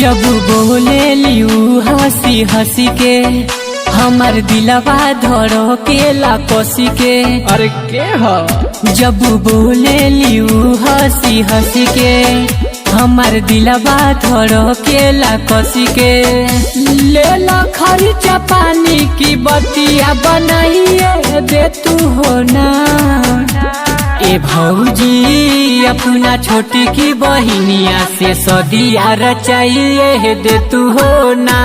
जब बोले लियू हंसी हंसी के हमार दिलवा धड़ो के ला कसी के। अरे के हो जब बोले लियू हंसी हंसी के हमार दिलवा धड़ो के ला कसी के। ले ला खर्चा पानी की बतिया बनाइए दे तू हो ना। ए भौजी अपना छोटी की बहिनिया से सदिया रचाइए दे तू हो ना।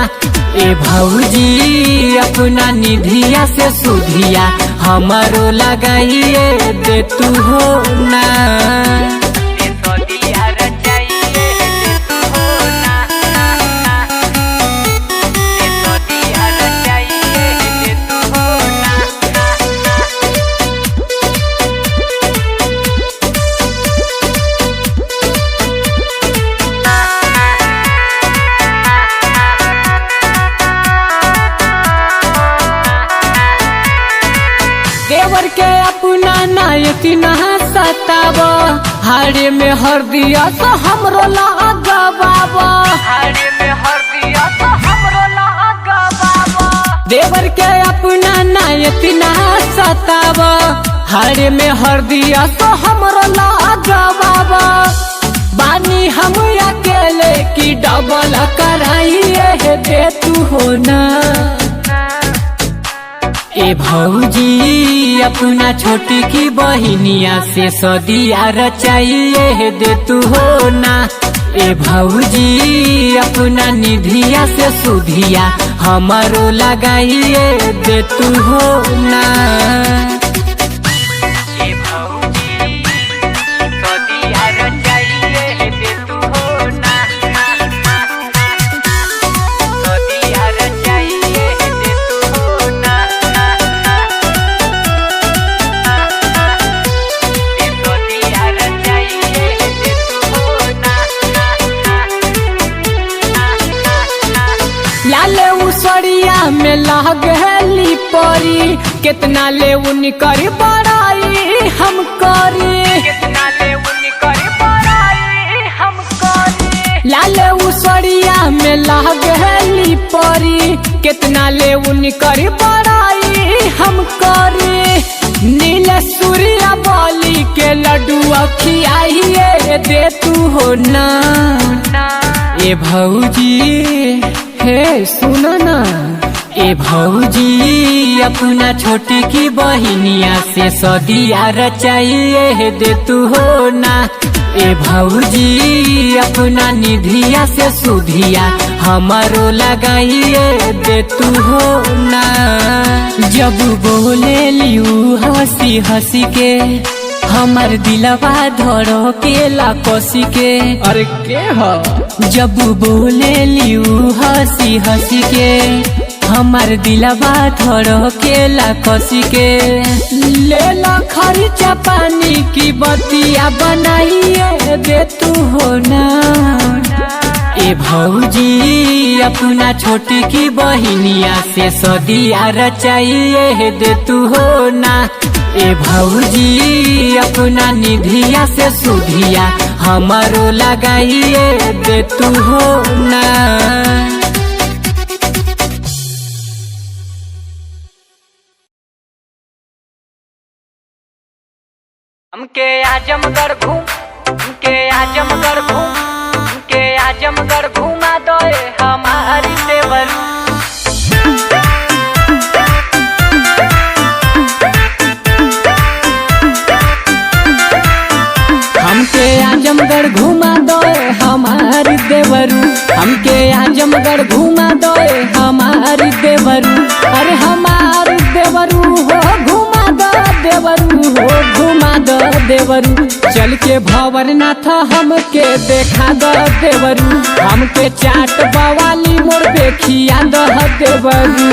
ए भौजी अपना निधिया से सुधिया हमारो लगाइए दे तू हो ना। देवर के अपना नायक नहा सताब हारे में हर दिया तो हमरो लगाबाब। हारे में हर दिया तो हमरो लगाबाब। देवर के अपना नायक नहा सताब हारे में हर दिया तो हमरो लगाबाब। बानी हम अकेले की डबल कराइए दे तू हो ना। ए भौजी अपना छोटी की बहिनिया से सदिया रचाइए दे तू हो ना। ए भौजी अपना निधिया से सुधिया हमारो लगाइए दे तू हो ना। लाले उसरिया में लागली परी कितना ले उनकर बड़ाई हम करी। कितना ले उनकर बड़ाई हम करी। लाले उसरिया में लागली परी कितना ले उनकर बड़ाई हम करी। नील सूर्या बोली के लड्डू खियाइए दे तू हो ना। ए भौजी हे सुनो ना। ए भौजी अपना छोटी की बहिनिया से सदिया रचाइए दे तू हो ना। ए भौजी अपना निधिया से सुधिया हमारो लगाइए दे तू हो ना। जब बोले लियू हंसी हंसी के हमार दिलवा धड़ो के ला कसी के। अरे के हो जब बोले लियू हंसी हंसी के हमार दिलवा धड़ो के ला कसी के। ले ला खर्चा पानी की बतिया बनाइए दे तू हो ना। ए भौजी अपना छोटी की बहिनिया से सदिया रचाइए दे तू हो ना। ए भौजी अपना निधिया से सुधिया हमारो लगाइए दे तू हो ना। हमके आजमगढ़ घुमा दो हमारी देवरू। हमके आजमगढ़ घुमा दो हमारी देवरू। हमके आजमगढ़ घुमा दो हमारी देवरू। अरे हमारी देवरू हो घुमा दो देवरू हो घुमा दो देवरू। चल के भंवरनाथ हमके देखा दो देवरू। हमके चाट बवाली मोर देखिया दो देवरू।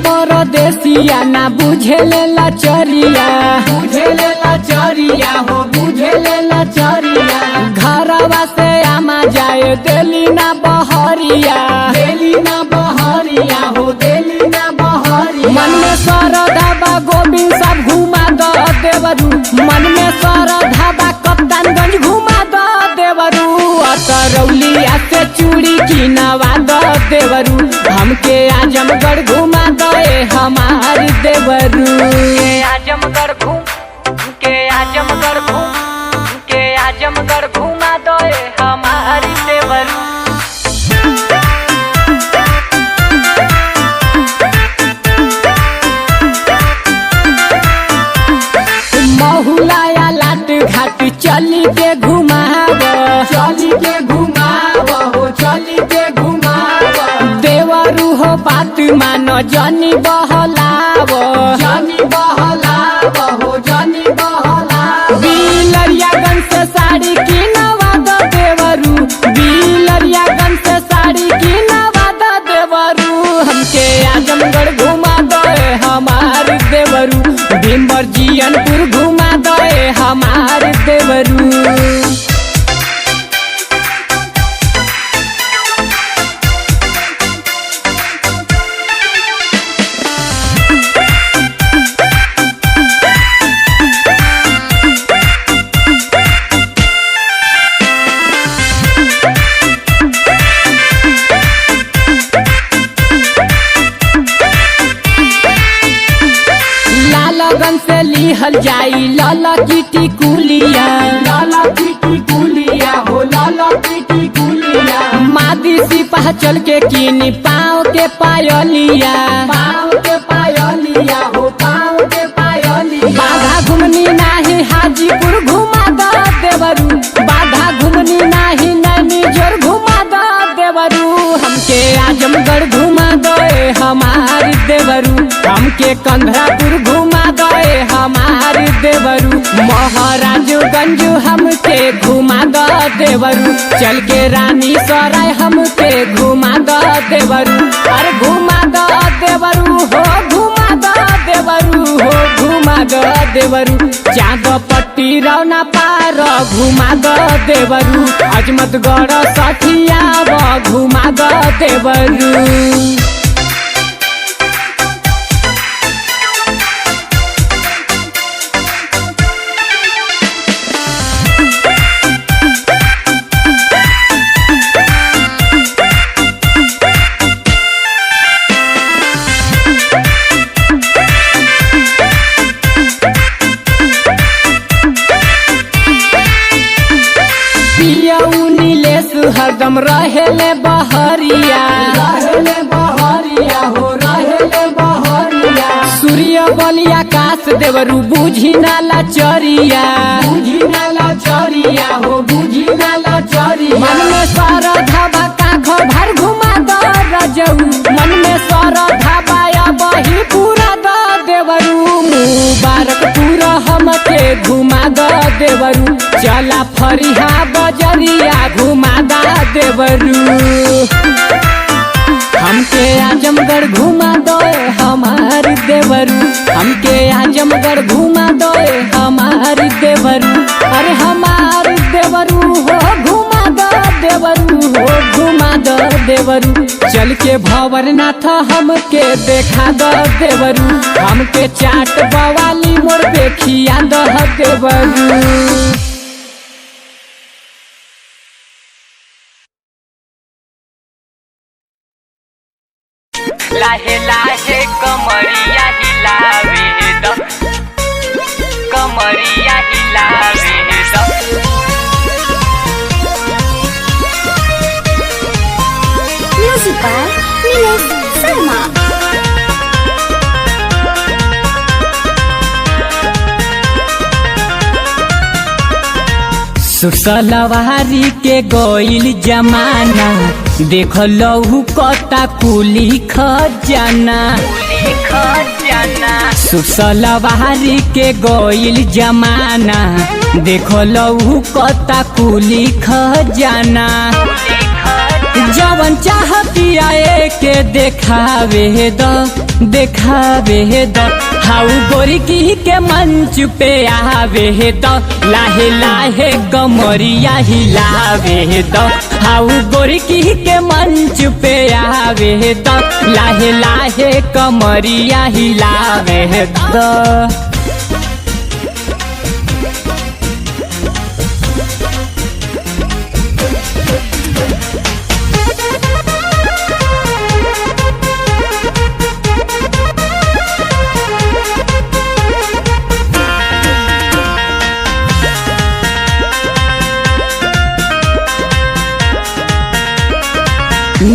परदेसी ना बुझे ले लाचरिया हो बुझे ले लाचरिया घरवा से आमा जाए देली ना बहरिया हो देली ना बहरिया मन में सरधा बा गोविंद सब घुमा द देवरू मन में सरधा बा कप्तानगंज घुमा द देवरू अतरौलिया से चूड़ी की नवा द देवरू हमके आजमगढ़ घुमा दे हमार देवरू आजमगढ़ घुमा दे हमार देवरू महुलाया लाट घाट चली के घुमाव देवरू हो बात मानो जनी बहलाव बिलरियागंज से साड़ी की नवा द देवरू बिलरियागंज से साड़ी की नवा द देवरू हमके आजमगढ़ घुमा दे हमार देवरू भीमवर जियनपुर घुमा दे हमार देवरू लालगंज से लिहल जाई लाला की टिकुलिया मादी सिपाह चल के कीनी पाँव के पायलिया बाधा घुमनी नाही हाजीपुर घुमा द देवरू बाधा घुमनी नाही नैनी जोर घुमा द देवरू हमके आजमगढ़ घुमा दे हमार देवरू हमके कंधरापुर घुमा दे हमार देवरू महाराजगंज हमके घुमा द देवरू चल के रानी सराय हमके घुमा द देवरू अरे घुमा द देवरू हो घुमा द देवरू हो घुमा द देवरू चाँद पट्टी रौना पार घुमा द देवरू अजमतगढ़ सठिया घुमा द देवरू हरदम रहेले बहरिया सूर्य बलिया काश देवरू बुझी ना लाचरिया मन में सरधा बा काख भर घुमा द रजऊ मन में सरधा बाया बही पूरा द देवरू मुबारकपुर हमके घुमा द देवरू चला फरिहा बजरिया घुमा द देवरू हमके आजमगढ़ घुमा दो हमार देवरू हमके आजमगढ़ घुमा दो हमार देवरू अरे हमार देवरू हो घुमा दो देवरू हो घुमा दो देवरू चल के भंवरनाथ हमके देखा दो देवरू हमके चाट बवाली मोर पे खिया दो देवरू लाहे लाहे कमरिया हिलावे द कमरिया हिलावे द म्यूजिक बाय नीलेश शर्मा। सुसलवारी के गोइल जमाना देख लहू कता कुली खजाना सुसलवारी के गोइल जमाना देख लहू कता कुली खजाना जवन चाहतिया के देखावे द हाउ गोरकी के मंच पे आवे तो लाहे लाहे कमरिया हिलावे तो हाउ गोरकी के मंच पे आवे तो लाहे लाहे कमरिया हिलावे तो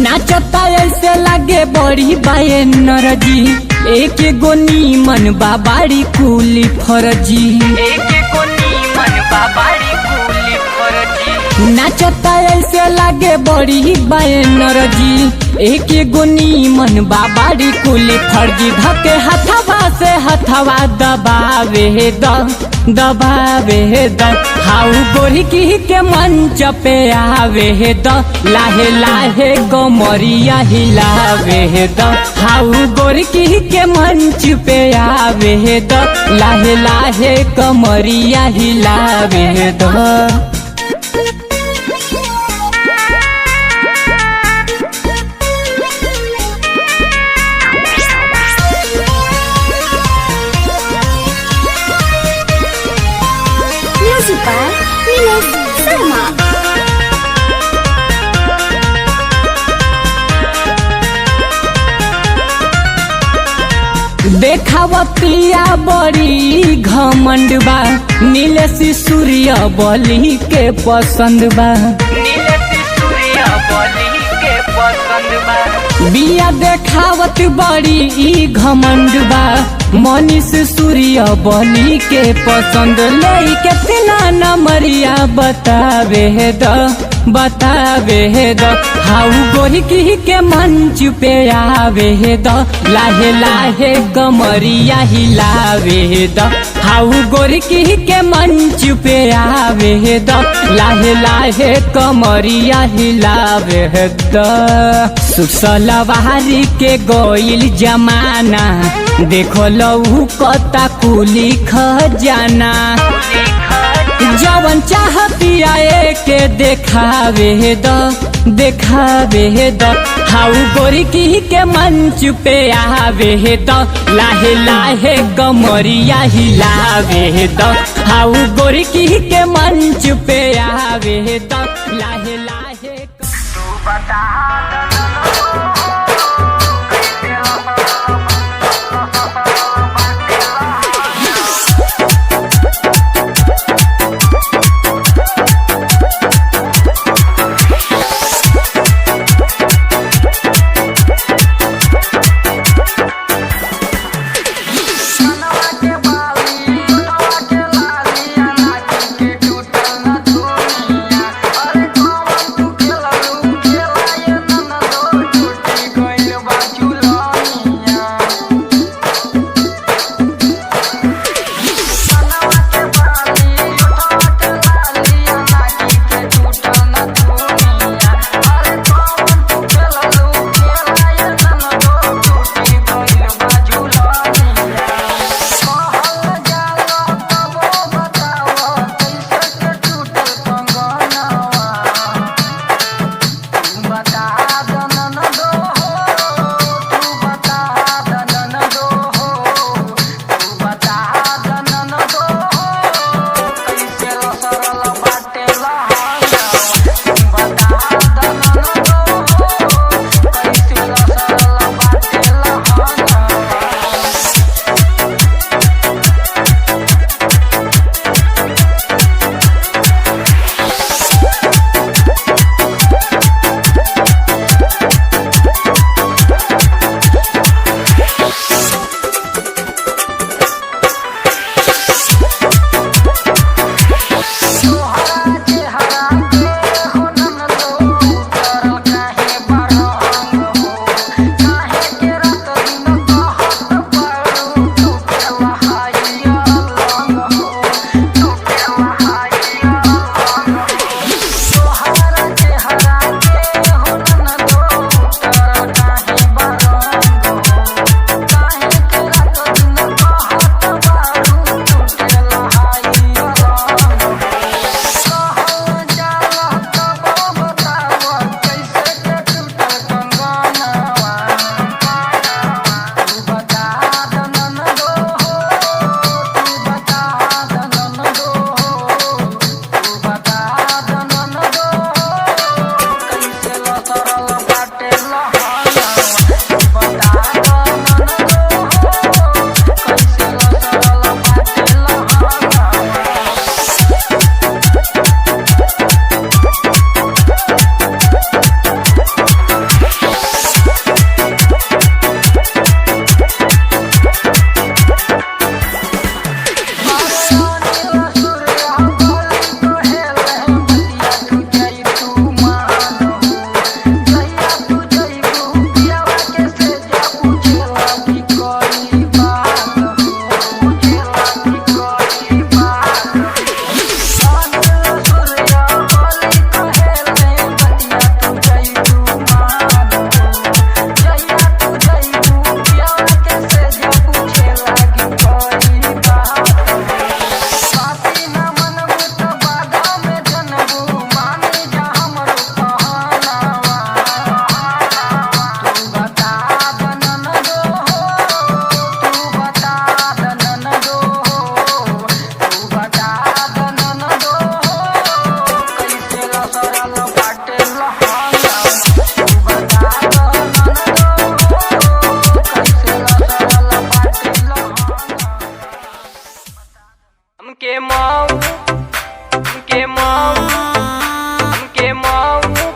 नाचता ऐसे लागे बड़ी बाए नरजी एक गो नीमन बाबारी कुली फरजी एक कोनी मन बाबारी कुली फरजी नाचता ऐसे लागे बड़ी बाए नरजी एक गो नीमन बाबारी कुली फरजी धके हथवा से हथवा दबावे द हाउ गोरकी के मंच पे आवे द लाहे लाहे कमरिया हिलावे द हाउ गोरकी के मंच पे आवे द लाहे लाहे कमरिया हिलावे द Music by Nilesh Sharma. देखावतिया बड़ी घमंड बा नीलेश सूर्य बलि के पसंद बा नीलेश सूर्य बलि के पसंद बा बिया देखावत बड़ी ई घमंड बा मनीष सूर्य बलि के पसंद ले कितना नमरिया बतावे द हाउ गोरकी के मंच पे आवे द लाहे लाहे कमरिया हिलावे द हाउ गोरकी के मंच पे आवे द लाहे लाहे कमरिया हिलावे द सुसलवारी के गोइल जमाना देखो लहू कता कुली खजाना जवन चाहतिया के देखावे द हाउ गोरकी के मंच पे आवे द लाहे लाहे कमरिया हिलावे द हाउ गोरकी के मंच पे आवे द लाहे लाहे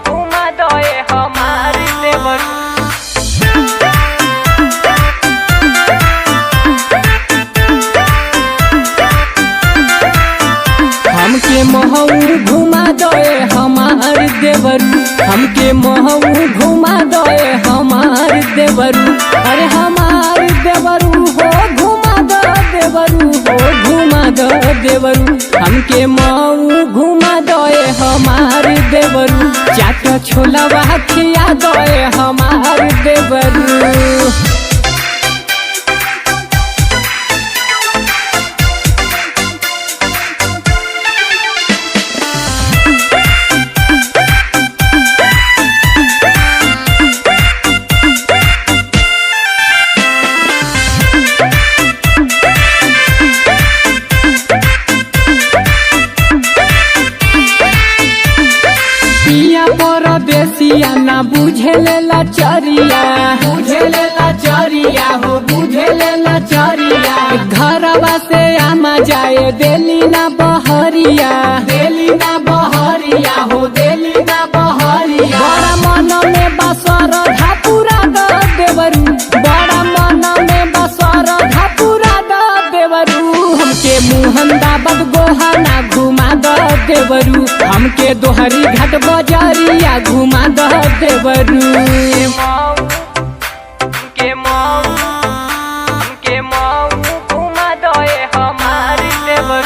घुमा दे हमार देवर। हमके महू घुमा दे हमार देवरू, हमके महू घुमा दे हमार देवरू। अरे हमार देवरू हो घुमा दो देवरू हो घुमा दो देवरू। हमके महू घुमा दे हमार देवरू, चाट छोलावा खिया दे हमार देवरू। परदेसिया ना बुझे लेला चरिया, बुझे लेला चरिया हो बुझे लेला चरिया। घरवा से आमा जाए देली ना बहरिया, देली ना बहरिया हो देली ना बहरिया। बड़ा मन में बसर धापुरा द देवरू, बड़ा मन में बसर धापुरा द देवरू। हमके मुहंदाबाद गोहाना घुमा द देवरू, हमके दोहरी घाट बजरिया घुमा द देवरू। घुमा दे हमार देवर।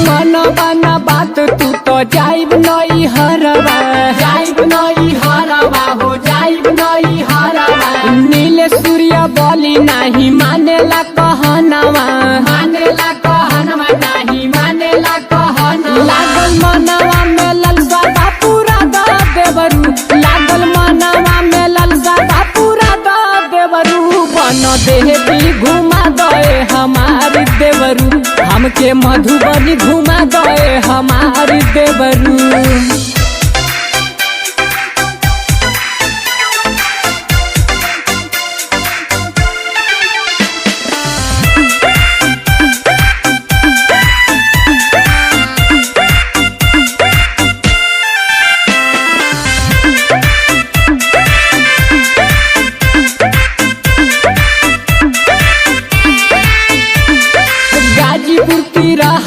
मन बना बात तू तो जाइब नई हरवा, जाइब नई हरवा हो जाइब नई हरवा। नील सूर्य बोली नहीं मानेला कहनवा, मानेला कहनवा नहीं मानेला कहनवा। लागल मनवा में ललसा पूरा द देवरू, लागल मनवा में ललसा पूरा द देवरू। बन देवी घुमा दे हमार देवरू, हमके मधुबनी घुमा दे हमार देवरू।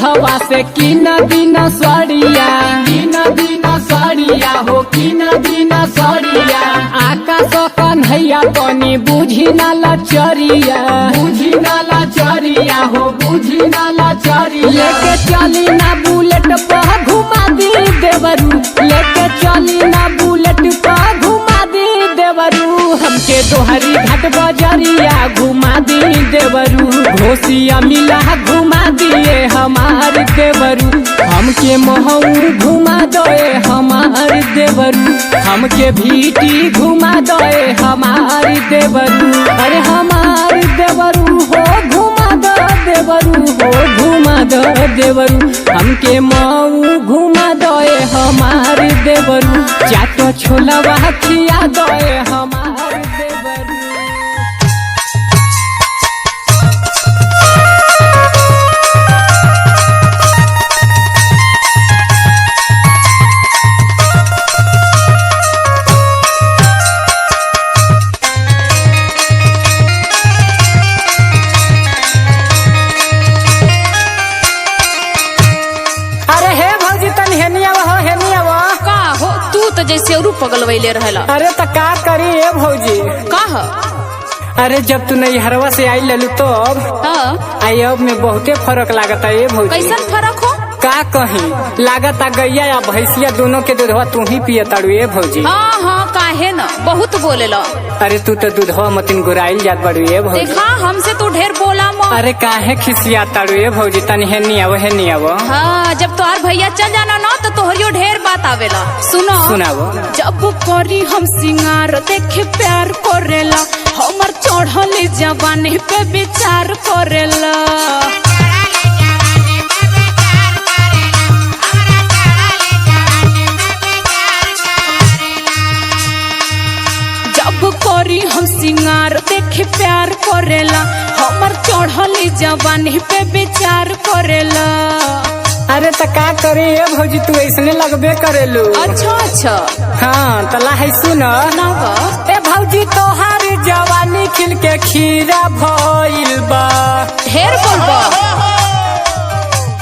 हवा से किन दिन सड़िया, किन दिन सड़िया हो किन दिन सड़िया। आकाश कन्हैया तनी बुझी न लचरिया, बुझी न लचरिया हो बुझी न लचरिया। लेके चली ना बुलेट पर घुमा दी देवरू, लेके चली ना बुलेट पर घुमा दी देवरू। हमके दोहरी घाट बजरिया घुमा दी देवरू, घोसिया मिला घुमा दिए हमार देवरू। हमके महू घुमा दे हमार देवरू, हमके भीटी घुमा दे हमार देवरू। अरे हमार देवरू हो घुमा दो देवरू हो घुमा दो देवरू। हमके महू घुमा दे हमार देवरू, चाट छोलावा खिया दे हमार देवरू। जैसे और पगलवैले रहेला। अरे तो का करी ए भौजी, का अरे जब तू नैहरवा से आई ललू तो आई अब में बहुते फर्क लागता है भौजी। कैसन फर्क हो? का कहीं लागता गैया या भैंसिया दोनों के दूधवा तू ही पिए ताड़ू ए भौजी। हाँ हाँ काहे न बहुत बोलेला। अरे तू तो दूधवा मतिन गुराइल जात बाड़ू ए भौजी। देखा हमसे तू ढेर बोला मो। अरे काहे खिसिया ताड़ू ए भौजी, तनी हेनी आवो हेनी आवो। हाँ जब तोहार भैया चल जाना ना तो तोहरियो ढेर बात आवेला। सुनो सुनावो। जब करी हम सिंगार देखे प्यार करेला, हमर चढ़ल जवानी पे विचार करेला। करी हम सिंगार देखे प्यार करेला हमर चढ़ली जवानी पे विचार करेला। अरे तो का करे ये भौजी तू ऐसने लगबे करेलू। अच्छा अच्छा हाँ तला है सुन ए भौजी तोहार जवानी खिल के खीरा भइल बा। ढेर बोलबा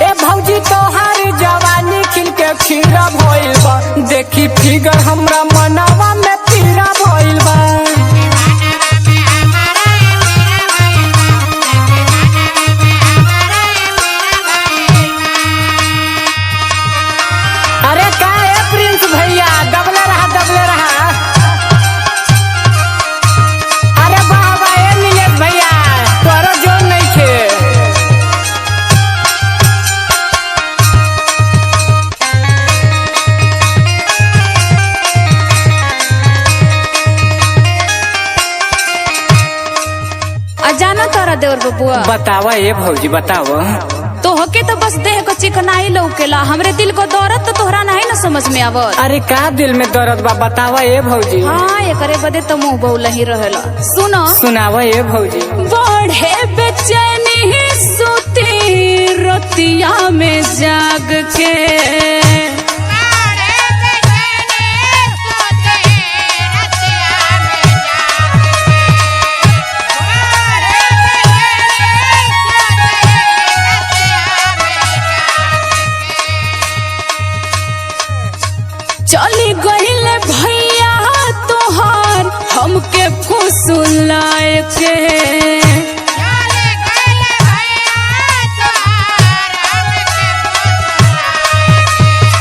ए भौजी तोहार जवानी खिल के खीरा भइल बा। देखी फिगर हमरा मनवा में पीरा भइल बा। अरे का है प्रिंस भैया दबले रहा। अरे बाबा ए नीलेश भैया तोरो जोर नहीं थे। अजाना तारा देवर बबुआ बतावा ये भौजी बतावा। तो होके तो बस देह को चिकनाई लौकेला हमरे दिल को दौरत तो तोहरा नहीं ना समझ में आवत। अरे का दिल में दर्द बा बतावा ये भौजी। हाँ ये करे बदे तो मुंह बहु लही रहेला। सुनो सुनावा ये भौजी। बढ़े बेचैनी सोती रतिया में जाग के चली गईले भैया तोहार हमके फुसुलाए के।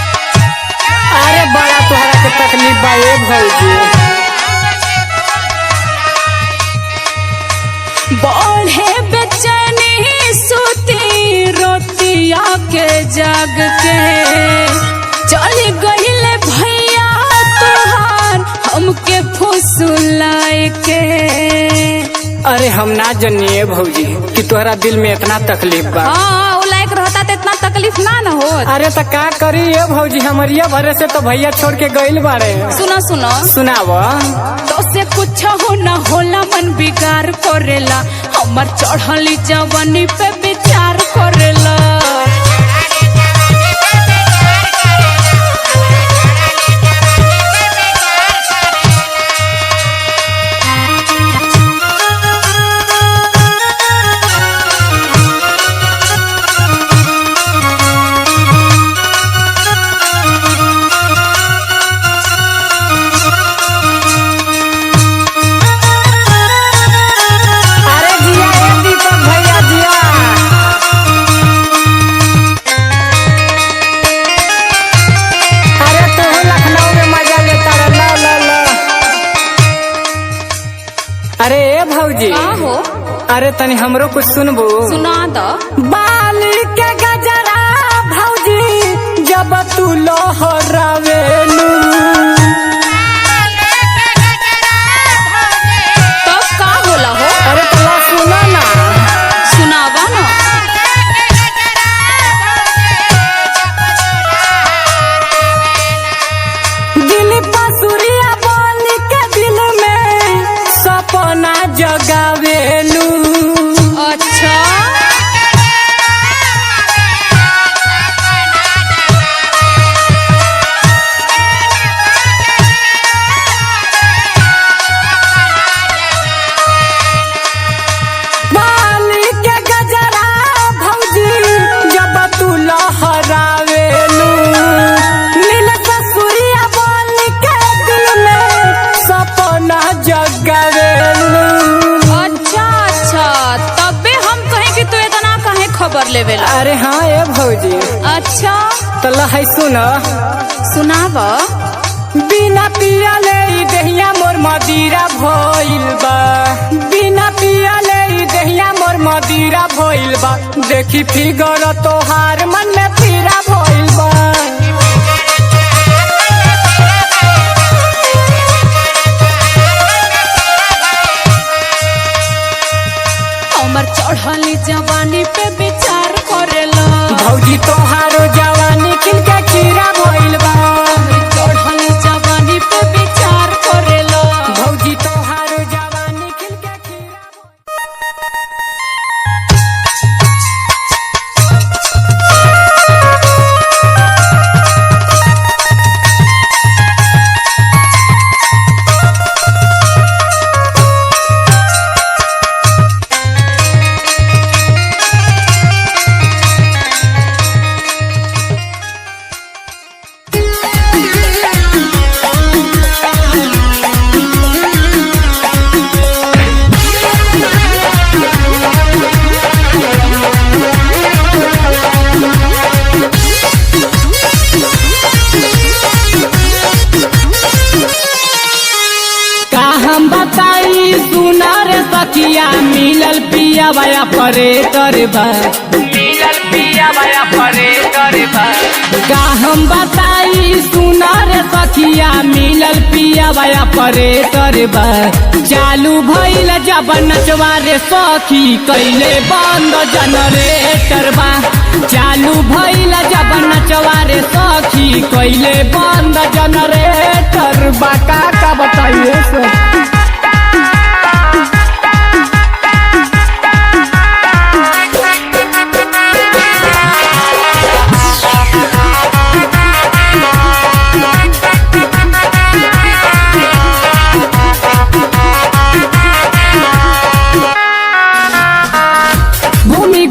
अरे बड़ा तोहरा के तकलीफ बा ये भौजी। बढ़े बेचैनी सोती रोतिया के जाग के चली गईले भैया तोहार हमके फुसुलाए के। अरे हम ना जनिए भौजी कि तोहरा दिल में इतना तकलीफ बा। हाँ वो लायक रहता तो इतना तकलीफ ना न हो। अरे तो का करी ये भौजी हमरिया भरे से तो भैया छोड़ के गइल बारे। सुनो सुनो सुनावा। तो से कुछ हो न होला मन बिगाड़ करेला हमर चढ़ली जवानी पे विचार करेला। अरे जिया ए दीपक भैया जिया। अरे तू लखनऊ में मजा लेता रह ला। अरे ए भौजी का हो अरे तनी हमरो कुछ सुनबू। सुना दो। बाली के गजरा भौजी जब तू लहरावेलू। तो का होला हो अरे तला सुना ना। सुनावा ना। दिल पसुरिया बोल के दिल में सपना जगावेलू। अच्छा बाली के गजरा भौजी जब तू लहरावेलू। नील पसुरिया बोल के दिल में सपना जगावेलू। अच्छा अच्छा तबे हम कहे कि तू इतना काहे खबर लेवेला। अरे हाँ ए भौजी अच्छा तला है सुना। सुनावा। बिना पियाले ई दहिया मोर मदीरा भइल बा। बिना पियाले ई दहिया मोर मदीरा भइल बा। देखी फिगर तोहार मन में पीरा भइल बा। हमर चढ़ली जवानी पे विचार करेला भौजी तोहारो जवानी खिल के खीरा भइल बा। चढ़ली जवानी पे विचार करेला भौजी तोहारो सखिया मिलल पिया बाया परे तरबा मिलल पिया बाया परे करबा का हम बताई सुना रे सखिया मिलल पिया बाया परे तरबा चालू भइल जब नचवा रे सखी कैले बंद जनरेटर बा चालू भइल जब नचवा रे सखी कैले बंद जनरेटर बा का बताइए सर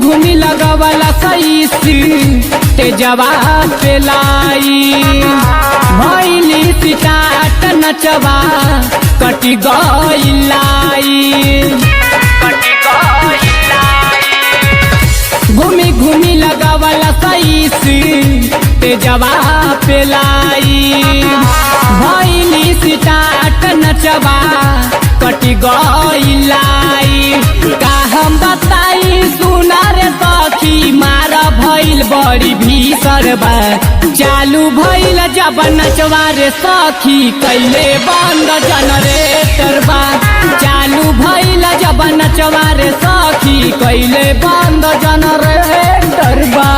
घूमी लगवाला कैसी तेजवा पे लाई भैली सिटाट नचवा कटी गई घूमी लगवाला कैसी तेजवा पे लाई भैली सिटाट नचवा कटी गई का हम बताई सुना रे सखी मारा भइल बड़ी भीषण बा चालू भइल जब नचवा रे सखी कैले बंद जनरेटर बा चालू भइल जब नचवा रे सखी कैले बंद जनरेटर बा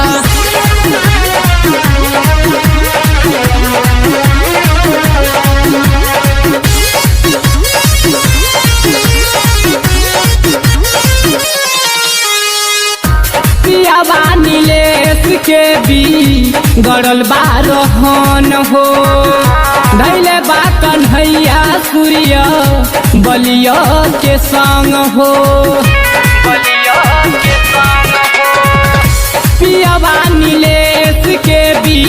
नीलेश के भी गड़ल बारहन हो धैले बा कन्हैया सूर्य बलिया के संग हो पियावा नीलेश के भी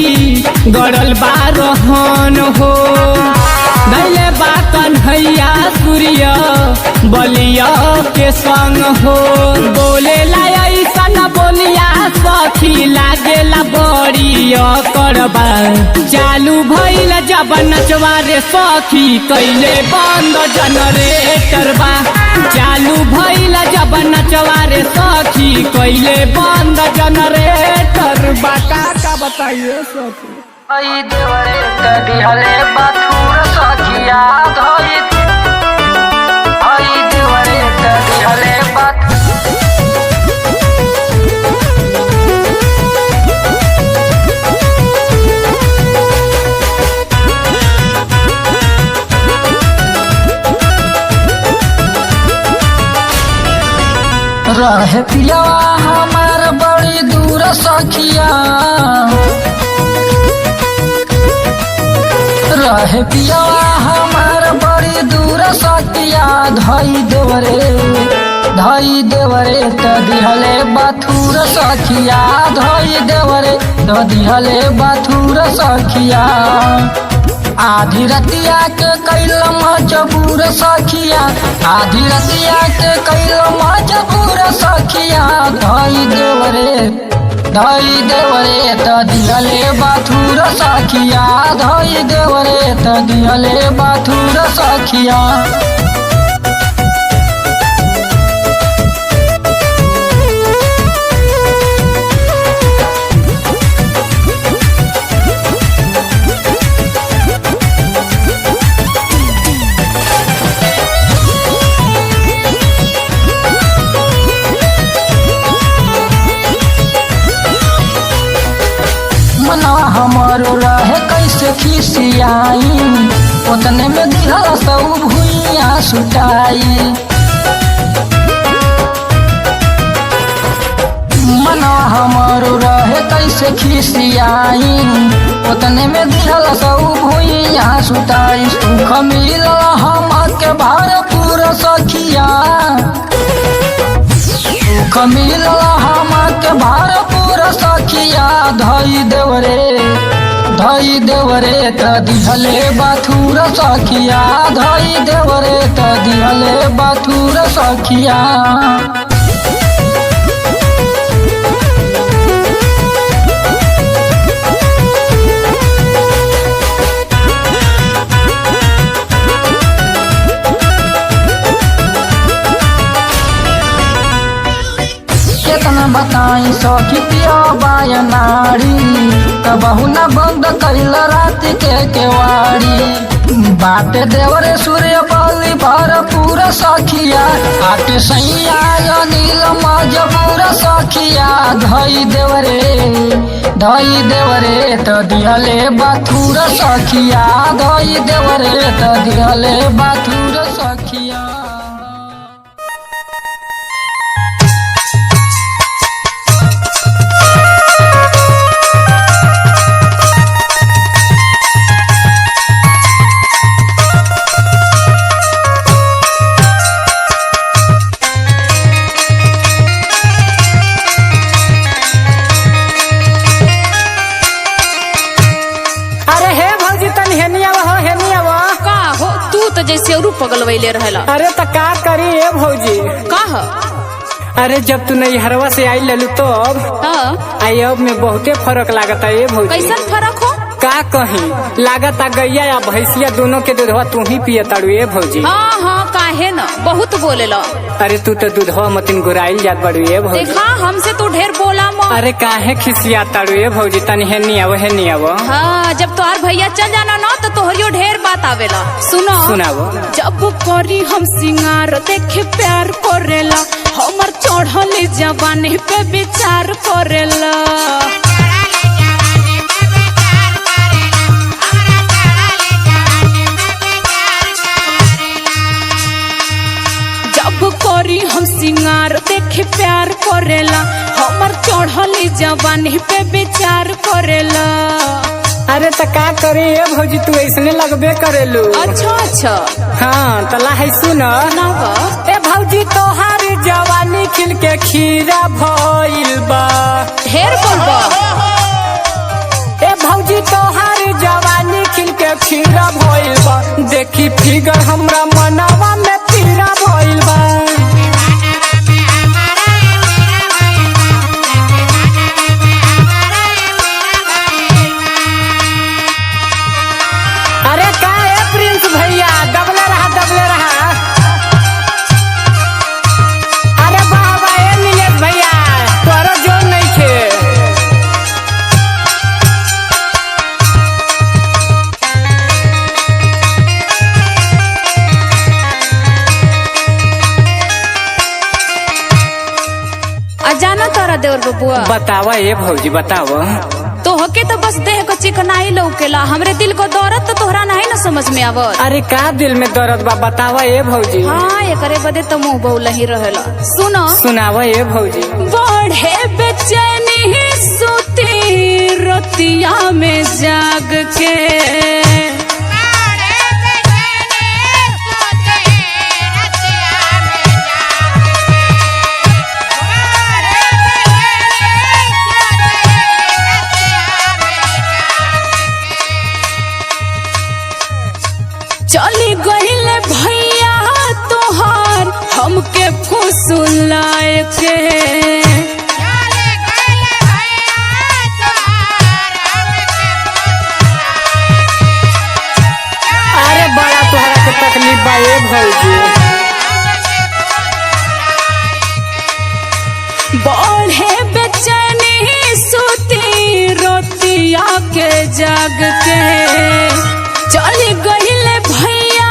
गड़ल बारहन हो धैले बा कन्हैया सूर्य बलिया के संग हो बोले लाया न बोलिया सखी लागेला बड़ी करबा चालू भइल जब नचवा रे सखी कैले बंद जनरेटर बा चालू भइल जब नचवा रे सखी कैले बंद जनरेटर बा का बताइए सखी आई देवरे कदी हले बाथुर सखिया धई आई देवरे कदी हले बाथुर रहे पियावा हमार बड़ी दूर सखिया रहे पियावा हमार बड़ी दूर सखिया धई देवरे त दिहले बाथुर सखिया धई देवरे त दिहले बाथुर सखिया आधी रतिया के कैल मजबूर सखिया आधी रतिया के कैल मजबूर सखिया धई देवरे त दिहले बाथुर सखिया धई देवरे त दिहले बाथुर सखिया हमारो रहे कैसे खिसियाई उतने में दिहल सब भुइया सुटाई मनवा हमारो रहे कैसे खिसियाई उतने में दिहल सब भुइया सुटाई सुख मिल हम के भरपूर सखिया सुख मिल हम के भरपूर सखिया धई देवरे त दिहले बाथुर सखिया धई देवरे त दिहले बाथुर सखिया बताई सखी पिया बाय नारी कबहू न बंद कैल रात के केवाड़ी बाट देवरे सूर्य बलि भरपूर सखिया आटे सैया नील मजबूर सखिया धई देवरे तो दिहले बाथुर सखिया धई देवरे तो दिहले बाथुर सखिया। जैसे और पगलवैले रहेला। अरे तो का करी ए भौजी का अरे जब तू नैहरवा से आई ललू तो आई अब में बहुते फर्क लागता है भौजी। कैसन फर्क हो का कहीं लागता गैया या भैंसिया दोनों के दूधवा तू ही पिए ताड़ू ए भौजी। हाँ हाँ काहे न बहुत बोलेला। अरे तू तो दूधवा मतिन गुराइल जात बड़ू ए भौजी। देखा हमसे तू ढेर बोला मत। अरे काहे खिसिया ताड़ू ए भौजी तनी हेनी आवो। हाँ जब तोहार भैया चल जाना ना तो तोहरियो ढेर बात आवेला। सुनावो जब करी हम सिंगार देखे प्यार करेला हमर चढ़ल जवानी पे विचार करेला। जब करी हम सिंगार देखे प्यार करेला हमर चढ़ल जवानी पे विचार करेला। अरे तो का करी ए भौजी तू ऐसने लगबे करेलू। अच्छा हाँ तला है सुन ए भौजी तोहार जवानी खिल के खीरा भइल बा। ढेर बोलबा ए भौजी तोहार जवानी खिल के खीरा भइल बा देखी फिगर हमरा मनवा में पीरा भइल बा। अरे का ए प्रिंस भैया दबले रहा अरे बाबा ए नीलेश भैया तोरो जोर नहीं थे। अजाना तारा देवर बबुआ बतावा ए भौजी बतावा। तो होके तो बस देह को चिकनाई लौकेला हमरे दिल को दौरत तो तोहरा नहीं न समझ में आवत। अरे का दिल में दर्द बा बतावा ए भौजी। हाँ एकरे बदे तो मुंह बहु लही रहेला। सुनावा ए भौजी। बढ़े बेचैनी सोती रतिया में जाग के चली गईले भैया तोहार हमके फुसुलाए के। अरे बड़ा तोहरा के तकलीफ बा ए भौजी। बढ़े बेचैनी सोती रोतिया के जाग के चली गईले भैया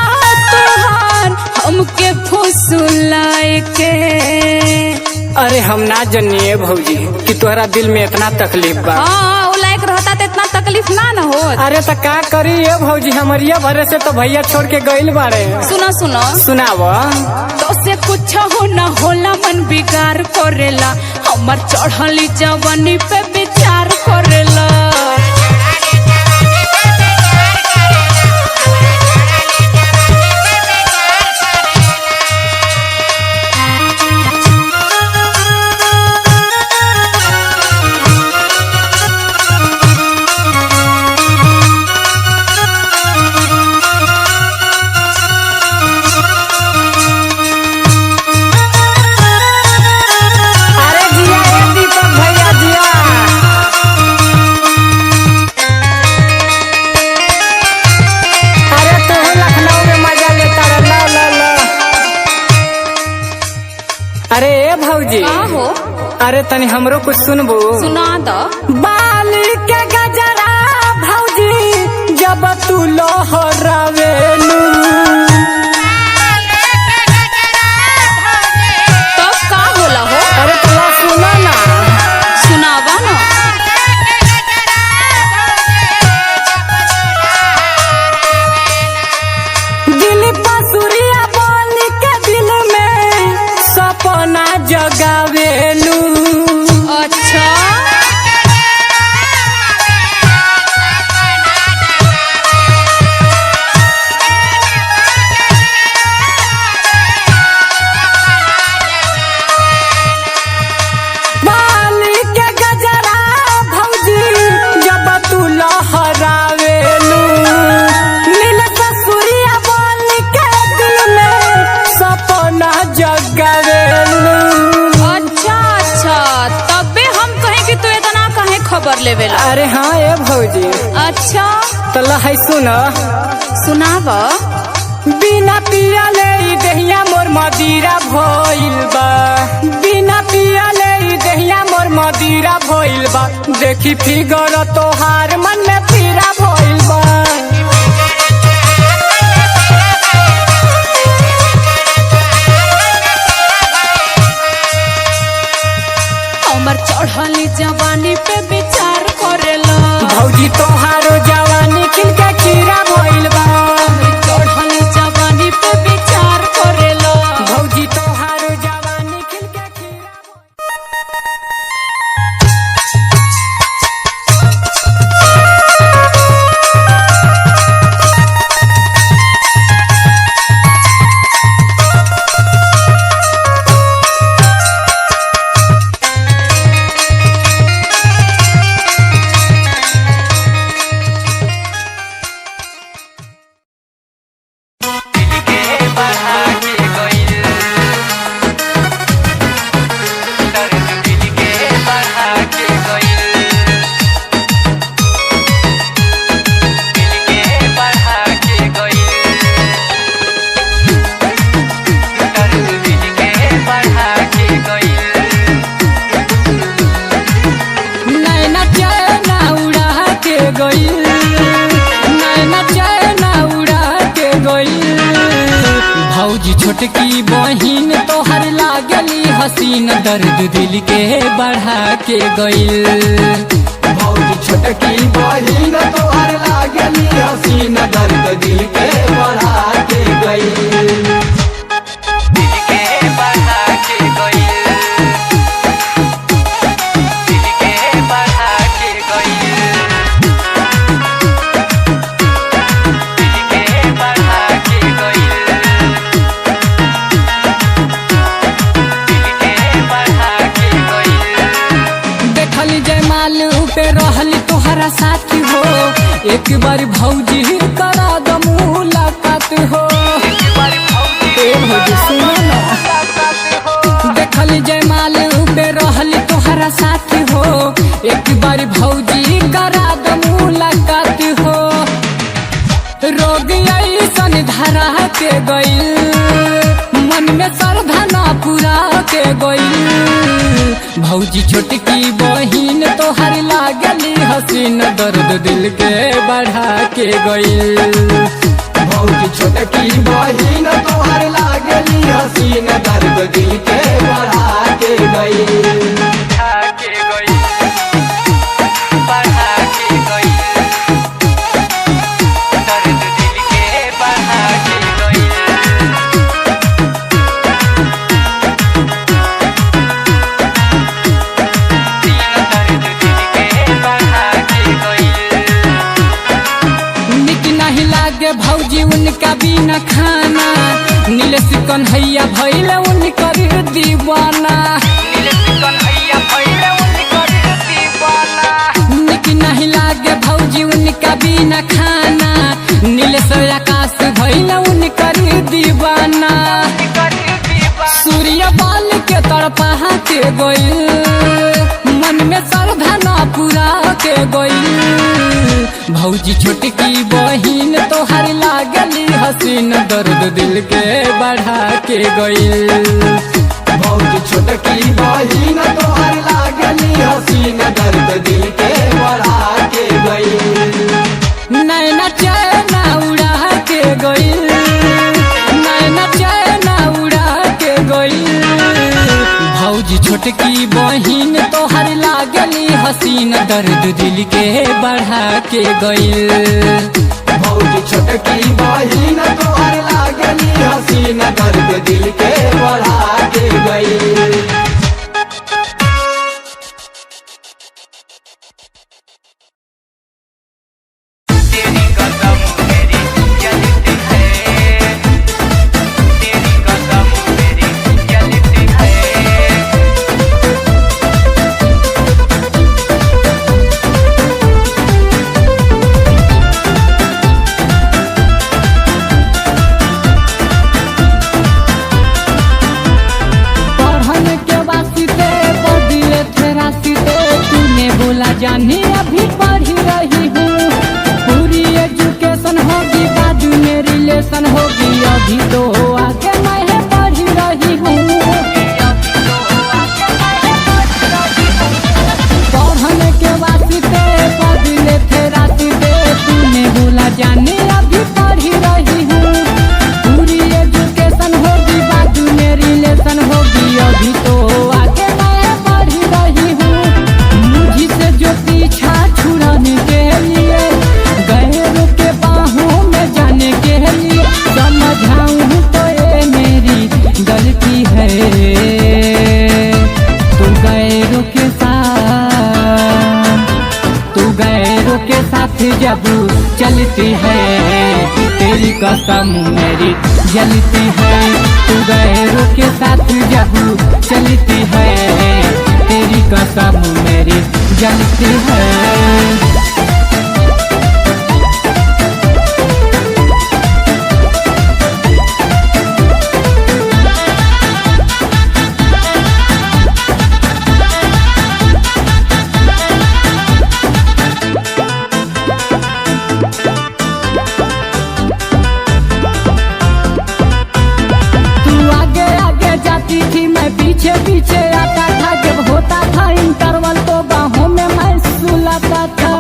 तोहार हमके फुसुलाए के। अरे हम ना जनिए भौजी कि तोहरा दिल में इतना तकलीफ बा। हाँ वो लायक रहता तो इतना तकलीफ ना न हो। अरे तो का करी ए भौजी हमरिया भरे से तो भैया छोड़ के गइल बारे। सुनावा तो से कुछ हो न होला मन बिगाड़ करेला हमर चढ़ली जवानी पे विचार करेला। अरे ए भौजी का हो अरे तनी हमरो कुछ सुनबो। सुना दो। बाली के गजरा भौजी जब तू लहरावेलू तब का होला हो? अरे तला सुना ना सुनावा ना। दिल पसुरिया बोल के दिल में सपना जगावेलू। अच्छा बाली के गजरा भौजी जब तू लहरावेलू नील पसुरिया बोल के दिल में सपना जगावेलू। अच्छा अच्छा तबे हम कहे कि तू इतना काहे खबर लेवेला। अरे हाँ ए भौजी अच्छा तला है सुना। सुनावा। बिना पियाले ई देहिया मोर मदिरा भइल बा। बिना पियाले ई देहिया मोर मदिरा भइल बा। देखी फिगर तोहार मन में पीरा भइल बा। हमर चढ़ली जवानी पे विचार करेला। भौजी तोहारो जवानी खिल के खीरा भइल बा। चढ़ली जवानी पे विचार करेला। भौजी तोहारो जवानी खिल के खीरा नैना चैना उड़ा के गइल। नैना चैना उड़ा के गइल। भौजी छोटकी बहिन तोहर लागली हसीन दर्द दिल के बढ़ा के गइल। भौजी छोटकी बहिन तोहर लागली हसीन दर्द दिल के बढ़ा के गई। देखली जयमाल पे रहली तोहरा साथी हो। एक बार भौजी करा द मुलाकात हो। ए भौजी सुनो ना। देखली जयमाल पे रहली तोहरा साथी हो। एक बार भौजी करा द मुलाकात हो। रोग ऐसन धरा के गइल मन में श्रद्धा ना पूरा के गइल। भौजी छोटकी बहिन तोहर लागली हसीन दर्द दिल के बढ़ा के गइल। भौजी छोटकी बहिन तोहर लागली हसीन दर्द दिल के बढ़ा के गई। निक नहीं लागे भौजी उनका बिना खाना। नीलेश कन्हैया भइल उनकर दीवाना। निक नहीं लागे भौजी उनका बिना खाना। नीलेश आकाश भइल उनकर दीवाना। सूर्य बाल के तड़पा के गइल मन में श्रद्धा ना पूरा के गइल। भौजी छोटकी बहिन तोहर लागली हसीन दर्द दिल के बढ़ा के गइल। भौजी दर्द दिल के बढ़ा के गई। नैना चैना उड़ा के गइल, नैना चैना उड़ा के गइल। भौजी छोटकी बहिन तोहर लागली हसीन, दर्द दिल के बढ़ा के गइल। भौजी छोटकी बहिन तोहर लागली हसीन, दर्द दिल के बढ़ा के गई। जानी अभी पढ़ी रही हूँ, पूरी एजुकेशन होगी बाद में रिलेशन होगी, अभी तो आगे मैं पढ़ी रही हूँ। पढ़ने के वास्ते पढ़ले थे रास्ते, तूने बोला जाने अभी पढ़ी रही हूँ, पूरी एजुकेशन होगी बाद में रिलेशन होगी, अभी तो आगे मैं पढ़ी रही हूँ। मुझसे जो पीछा छुड़ाने के लिए, गैरों के बाहों में जाने के लिए, समझाऊं तो ये मेरी गलती है। तू गैरों के साथ जब चलती है, तेरी कसम मेरी जलती है। तू गैरों के साथ जब चलती है, तेरी कसम मेरी जलती है। पीछे पीछे आता था, जब होता था इंटरवल तो बाहों में मैं सुलाता था।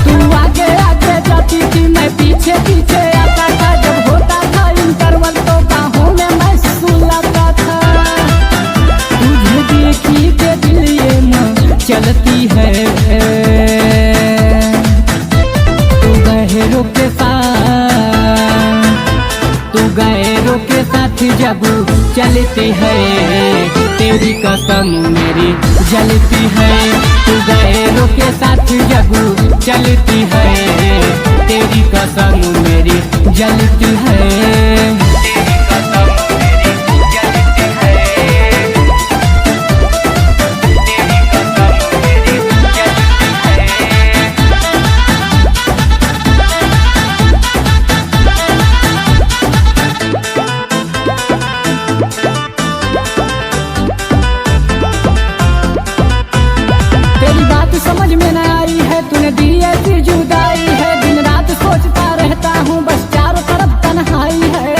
तू आगे आगे जाती थी, मैं पीछे पीछे आता था, जब होता था इंटरवल तो बाहों में मैं सुलाता था। तुझे देखी के दिल ये मां चलती है, तू गहरों के साथ जब चलती है, तेरी कसम मेरी जलती है। तू गैरों के साथ जब चलती है, तेरी कसम मेरी जलती है। समझ में न आई है, तूने दी ऐसी जुदाई है, दिन रात सोचता रहता हूँ, बस चारों तरफ तन्हाई है।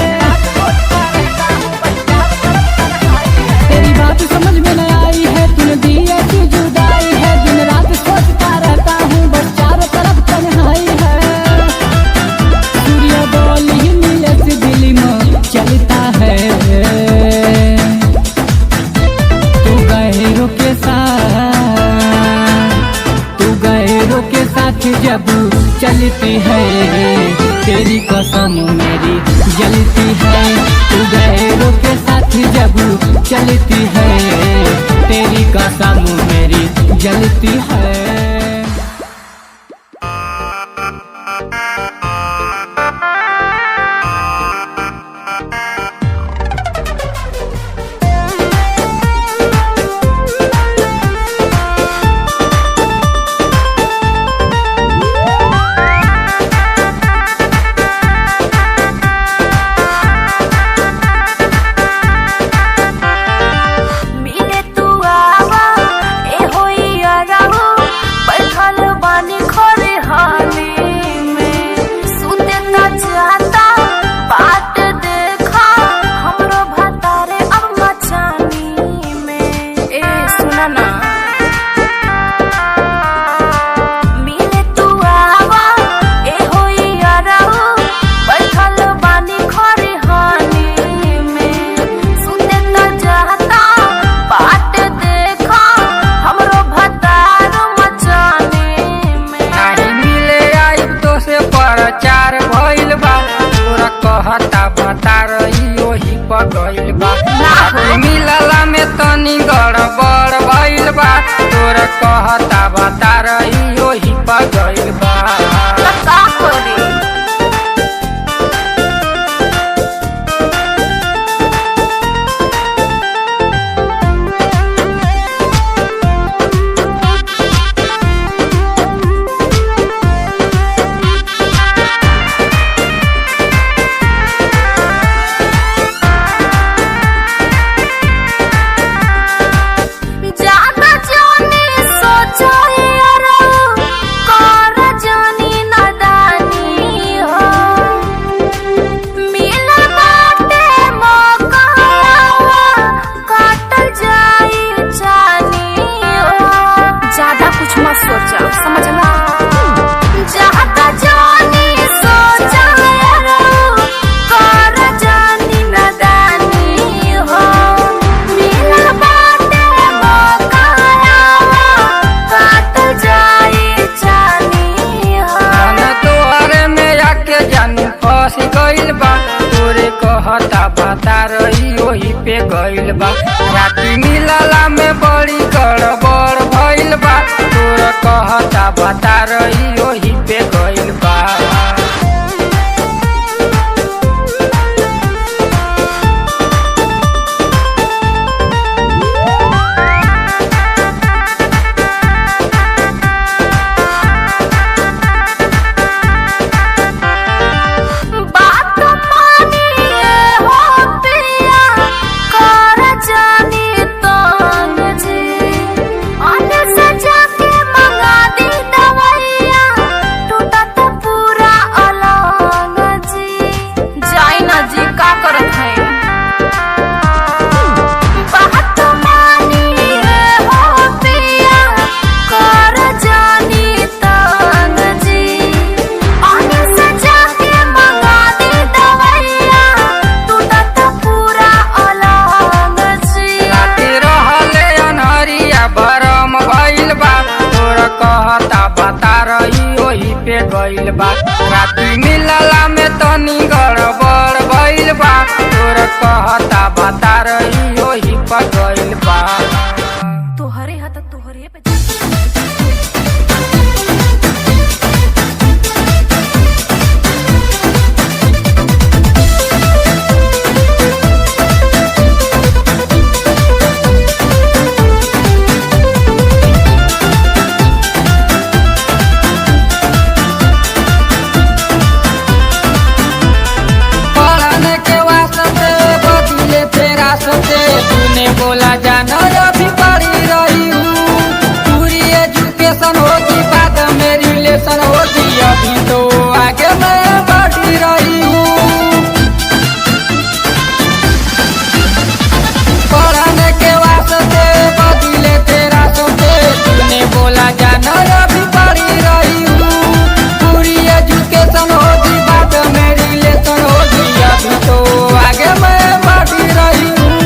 तेरी बात समझ में न आई है, तूने दी ऐसी जुदाई है, दिन रात सोचता रहता हूँ, बस चारों तरफ तन्हाई है। सूर्य बोल ही मिले से दिल में चलता है, तू गैरों के साथ जब चलती है, तेरी कसम मेरी जलती है। तू गैरों के साथ जब चलती है, तेरी कसम मेरी जलती है। मिले तू आवा ए होई आ रहो बता रही ओही पगइल बा मिलला में तनी गड़बड़ भइल बा तोर कहता बता रही ओही पगइल बा का करी ज्यादा जाने सोचो यार कर जानी नादानी हो मिला बाटे मौका काटल जाई जानी हो ज्यादा कुछ मत सोचो समझला ज्यादा जाने सोचो यार कर जानी नादानी हो मिला बाटे मौका काटल जाई जानी हो खाना तोहरे में आके जान फंस गइल बा तोरे कहता बता रही ओही पे गइल बा राती मिलला में बड़ी गड़बड़ भइल बा तोर कहता बता रही ओही पे गइल बा बात मानिए हो पिया कर जानी तंग जी अन्य से जाके मंगा दी दवाइया टूटा तो पूरा अलग जी जाई ना जी का करत है बात मानिए हो पिया कर जानी तंग जी अन्य से जाके मंगा दी दवाइया टूटा तो पूरा अलग जी राती रहले अनहरिया बरम भइल बा तोर कहता बता रही ओही पे गइल बा राती मिलला में तनी गड़बड़ भइल बा तोर कहता बता रही ओही पे गइल बा तोहरे हाथ तोहरे पे पढ़ने के वास्ते बदले तेरा सोचे तूने बोला जाना अभी पढ़ी रही हूँ पूरी एजुकेशन होगी बाद में रिलेशन होगी अभी तो आगे मैं बढ़ी रही हूँ पढ़ने के वास्ते बदले तेरा सोचे तूने बोला जाना अभी पढ़ी रही हूँ पूरी एजुकेशन होगी बाद में रिलेशन होगी अभी तो आगे मैं बढ़ी रही हूँ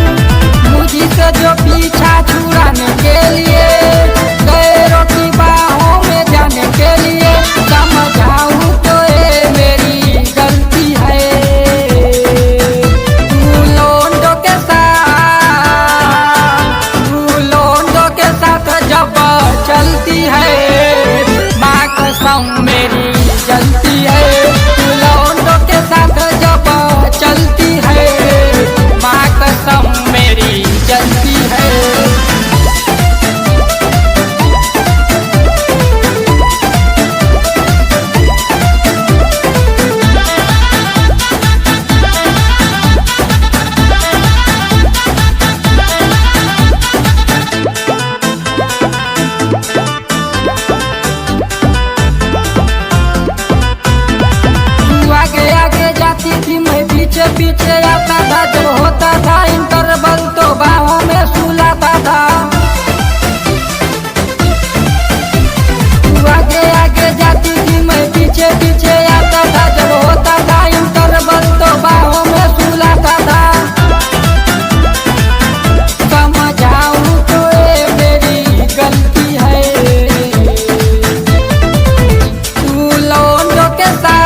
मुझसे जो पीछा छुड़ाने के लिए गैरों की बाहों में जाने के लिए समझाऊं तो ये मेरी गलती है तू लोंडो के साथ जब चलती है माँ कसम मेरी जलती है तू लोंडो के साथ जब चलती है माँ कसम मेरी जलती है तू आगे आगे जाती थी मैं पीछे पीछे आता था जब होता था इंटरवल तो बाहों में सुलाता था तू आगे आगे जाती थी मैं पीछे पीछे आता था जब होता था इंटरवल तो बाहों में सुलाता था समझाऊं तो ये मेरी गलती है तू लोंडो के साथ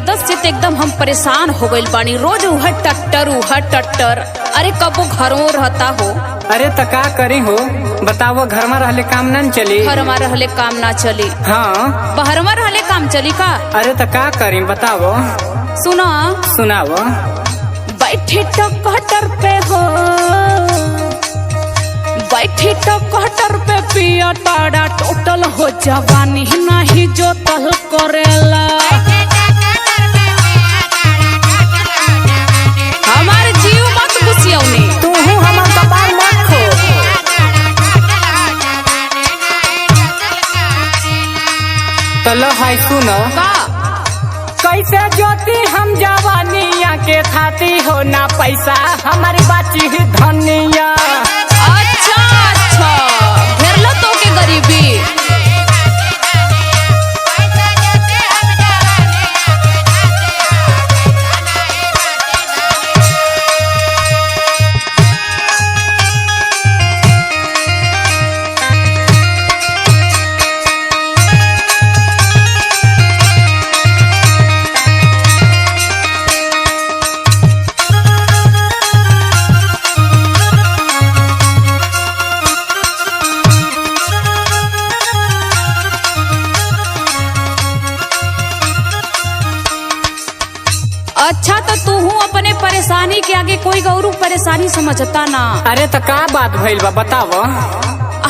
आदत से तो एकदम हम परेशान हो गइल बानी। रोज उह टट्टर। अरे कबो घरों रहता हो। अरे त का करी हो बताओ, घर में रहले काम न चली। घर में रहले काम ना चली, हाँ बाहर में रहले काम चली का? अरे त का करी बताओ। सुना सुनाओ। बैठी टक्कर पे हो, बैठी टक्कर पे पिया ताड़ा टोटल हो जवानी नहीं जो तल करेला। हमारे जीव मत घुसियौनी, तू हमर कपार मत खो। चलो है सुनो का कैसे ज्योति हम जवानिया के खाती हो ना पैसा हमारी बाची धनिया। अच्छा घेरलो तो के गरीबी। अच्छा तो तू अपने परेशानी के आगे कोई गौरू परेशानी समझता ना। अरे तो का बात भइल बा बताओ।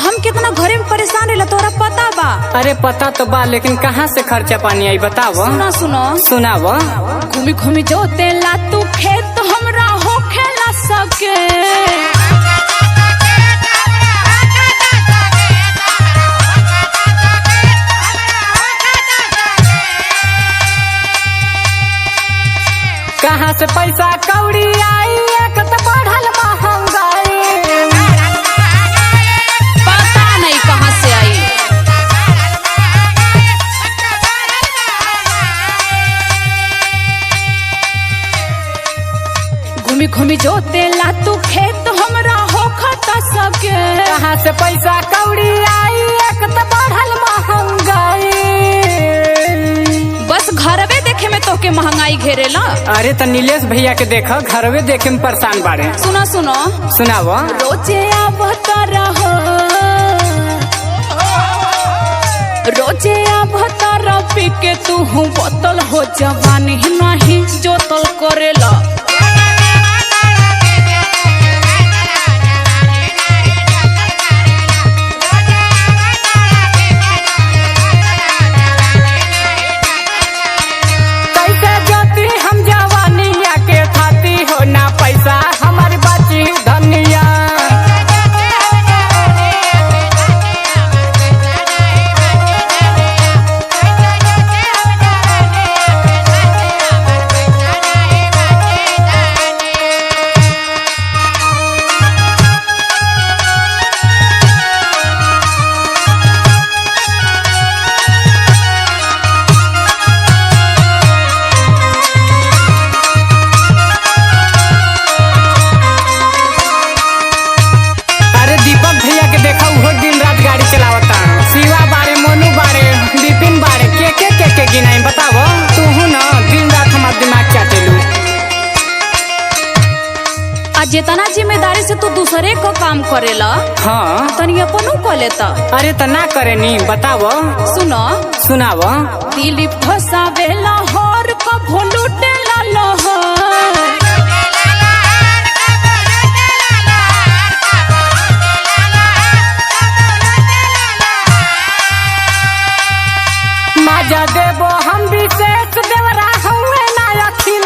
हम कितना घरे में परेशान रहे तोरा पता बा? अरे पता तो बा लेकिन कहाँ से खर्चा पानी आई बताओ। सुनो सुनाओ। घूमी घूमी जोते ला तू खेत हमरा हो खेला सके। कहाँ से पैसा कौड़ी आई एक तो बढ़ल महंगाई। पता नहीं कहाँ से आई। घूमी घूमी जोते ला तू खेत हमरा हो खता सके। कहाँ से पैसा कौड़ी आई एक तो बढ़ल महंगाई। बस घरवे देखे में तो के महंगाई घेरेला। अरे तो नीलेश भैया के देखो घरवे देखे में परेशान बाड़े। सुनो सुनाओ। रोजे आवता रहो, रोजे आवता रहो पी के तू बोतल हो जवानी नहीं जोतल करेला। कैसे ज्योति हम जवानिया के खाती हो ना पैसा हमारी बाची धनिया। बताओ तू ना दिन रात हमारा दिमाग चाटेलू। आ जितना जिम्मेदारी से तू दूसरे को काम करेला हाँ तनी अपनो को लेता। अरे तो ना करे नी बताओ। सुनो सुनाओ। दिलीप फसावेला हर का भोलुटेला लहर। मजा देबो हम विशेष देवरा हुए ना अखिल।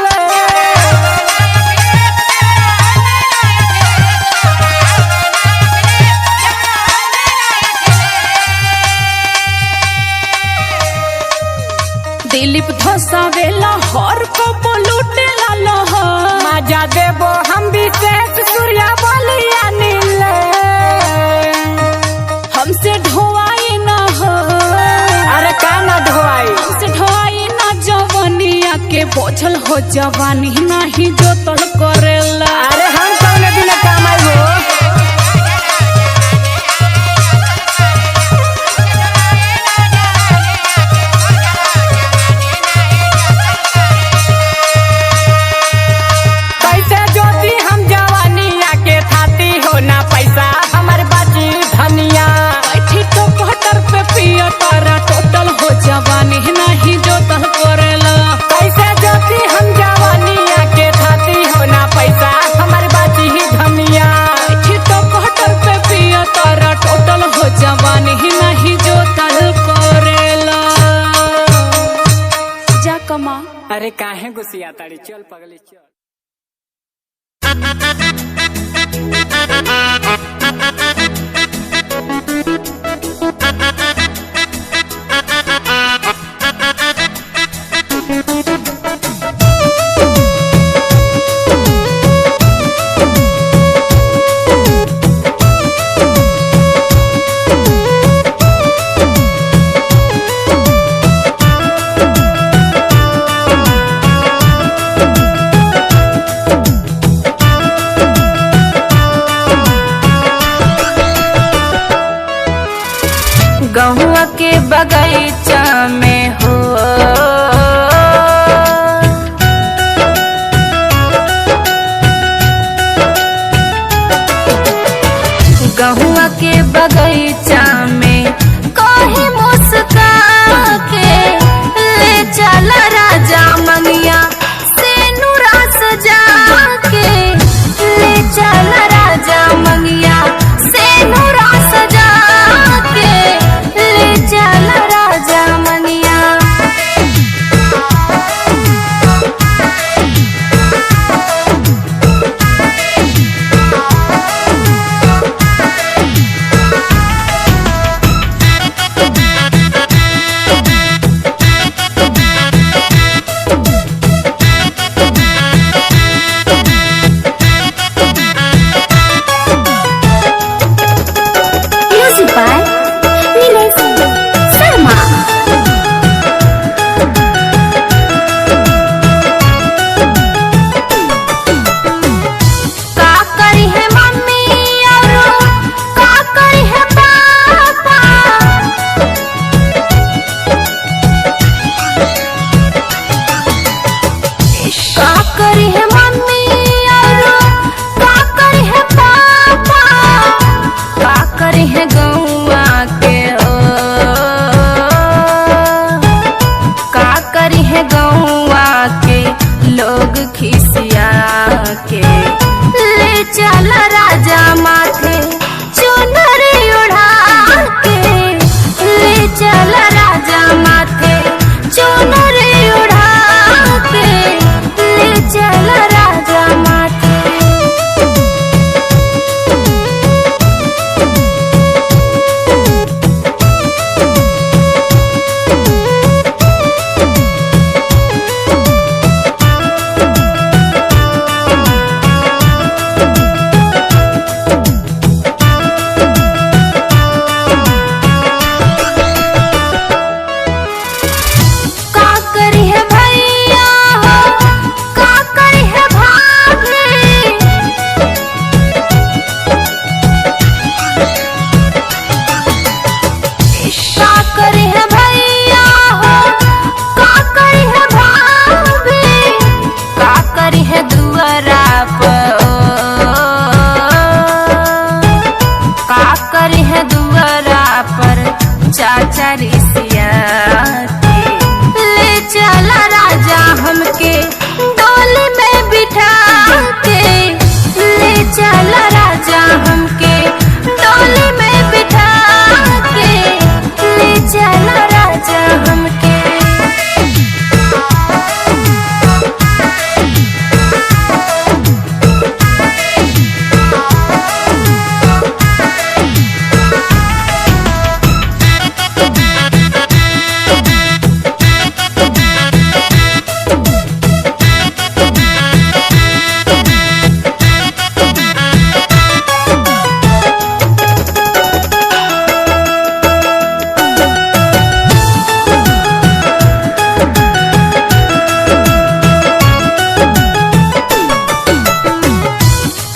दिलीप धसावेला हर को बोलुटेला लहर। मजा देबो हम विशेष सूर्या बलिया नील। हमसे ढोवाई ना हो। अरे का ना ढोवाई। हमसे ढोवाई ना जवानिया के बोझल हो जवानी नहीं जोतल करेला। अरे हम कौन दिन काम आई हो। जाता रे, चल पगली चल। गहुआ के बगीचा में हो गहुआ के बगीचा में कहीं मुस्कान के ले चला राजा मंगिया से नूरा सजा के ले चला राजा मंगिया से नूरा सजा के ले चला राजा मंगिया। Music by Nilesh Sharma। का करी है मम्मी और का करी है पापा का करी है मम्मी और का करी है पापा का करी है गौआ के ओ का करी है गौआ के लोग खिसिया के ले चला राजा माथे चुनरी उड़ा के ले चला राजा माथे चुनरी उड़ा के ले चला राजा माथे। का करी है भैया हो का करी है भाभी का करी है भैया हो का करी है भाभी का करी है दुआरा पर का करी है दुआरा पर चाचा रिसिया के ले चला राजा हमके डोली में बिठा के ले चला राजा हमके डोली में बिठा के ले चला राजा हमके।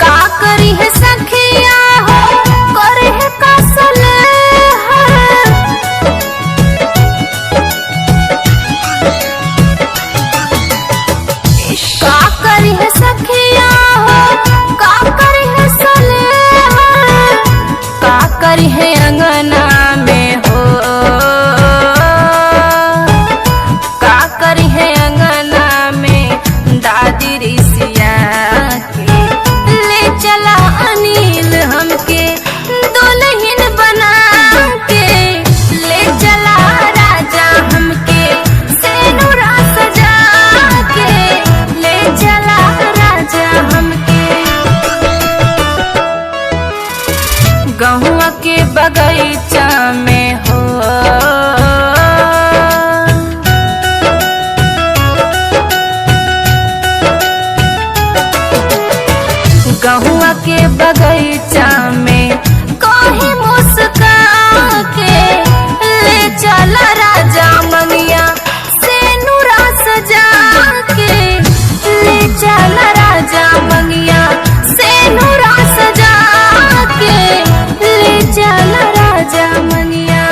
का करी है सखिया हो करे है कसल का करी है सखिया हो का करी है सले का करी है अंगना में हो का करी है अंगना में दादी रिसिया के ले चला अनिल हमके दुल्हन बना के ले चला राजा हमके सेनुरा सजा के बगीचा में कहीं मुस्कान के ले चला राजा मंगिया से नूरा सजा के ले चला राजा मंगिया से नूरा सजा के ले चला राजा मंगिया।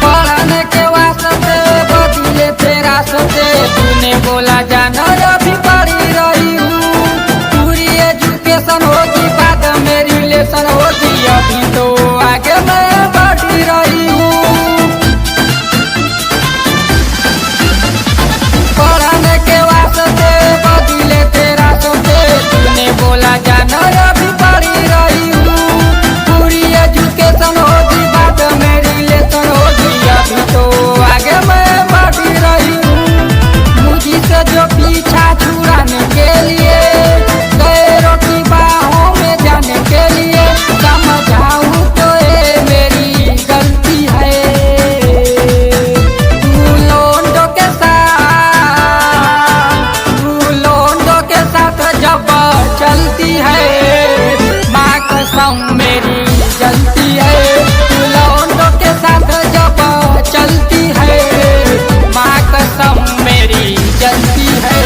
पढ़ने के वास्ते बदले तेरा सोचे तूने बोला जाना अभी पढ़ी रही हूँ। पूरी एजुकेशन होगी बाद में रिलेशन होगी अभी तो आगे मैं बढ़ी रही हूँ। पढ़ने के वास्ते बदले तेरा सोचे तूने बोला जाना अभी पढ़ी रही हूँ। पूरी एजुकेशन होगी बाद में रिलेशन होगी अभी तो आगे मैं बढ़ी रही हूँ। मुझसे जो पीछा छुड़ाने के लिए गैरों की बाहों में जाने के लिए समझाऊं तो ये मेरी गलती है। तू लोंडों के साथ जब चलती है माँ कसम मेरी जलती है। तू लोंडों के साथ जब चलती है माँ कसम मेरी जलती है।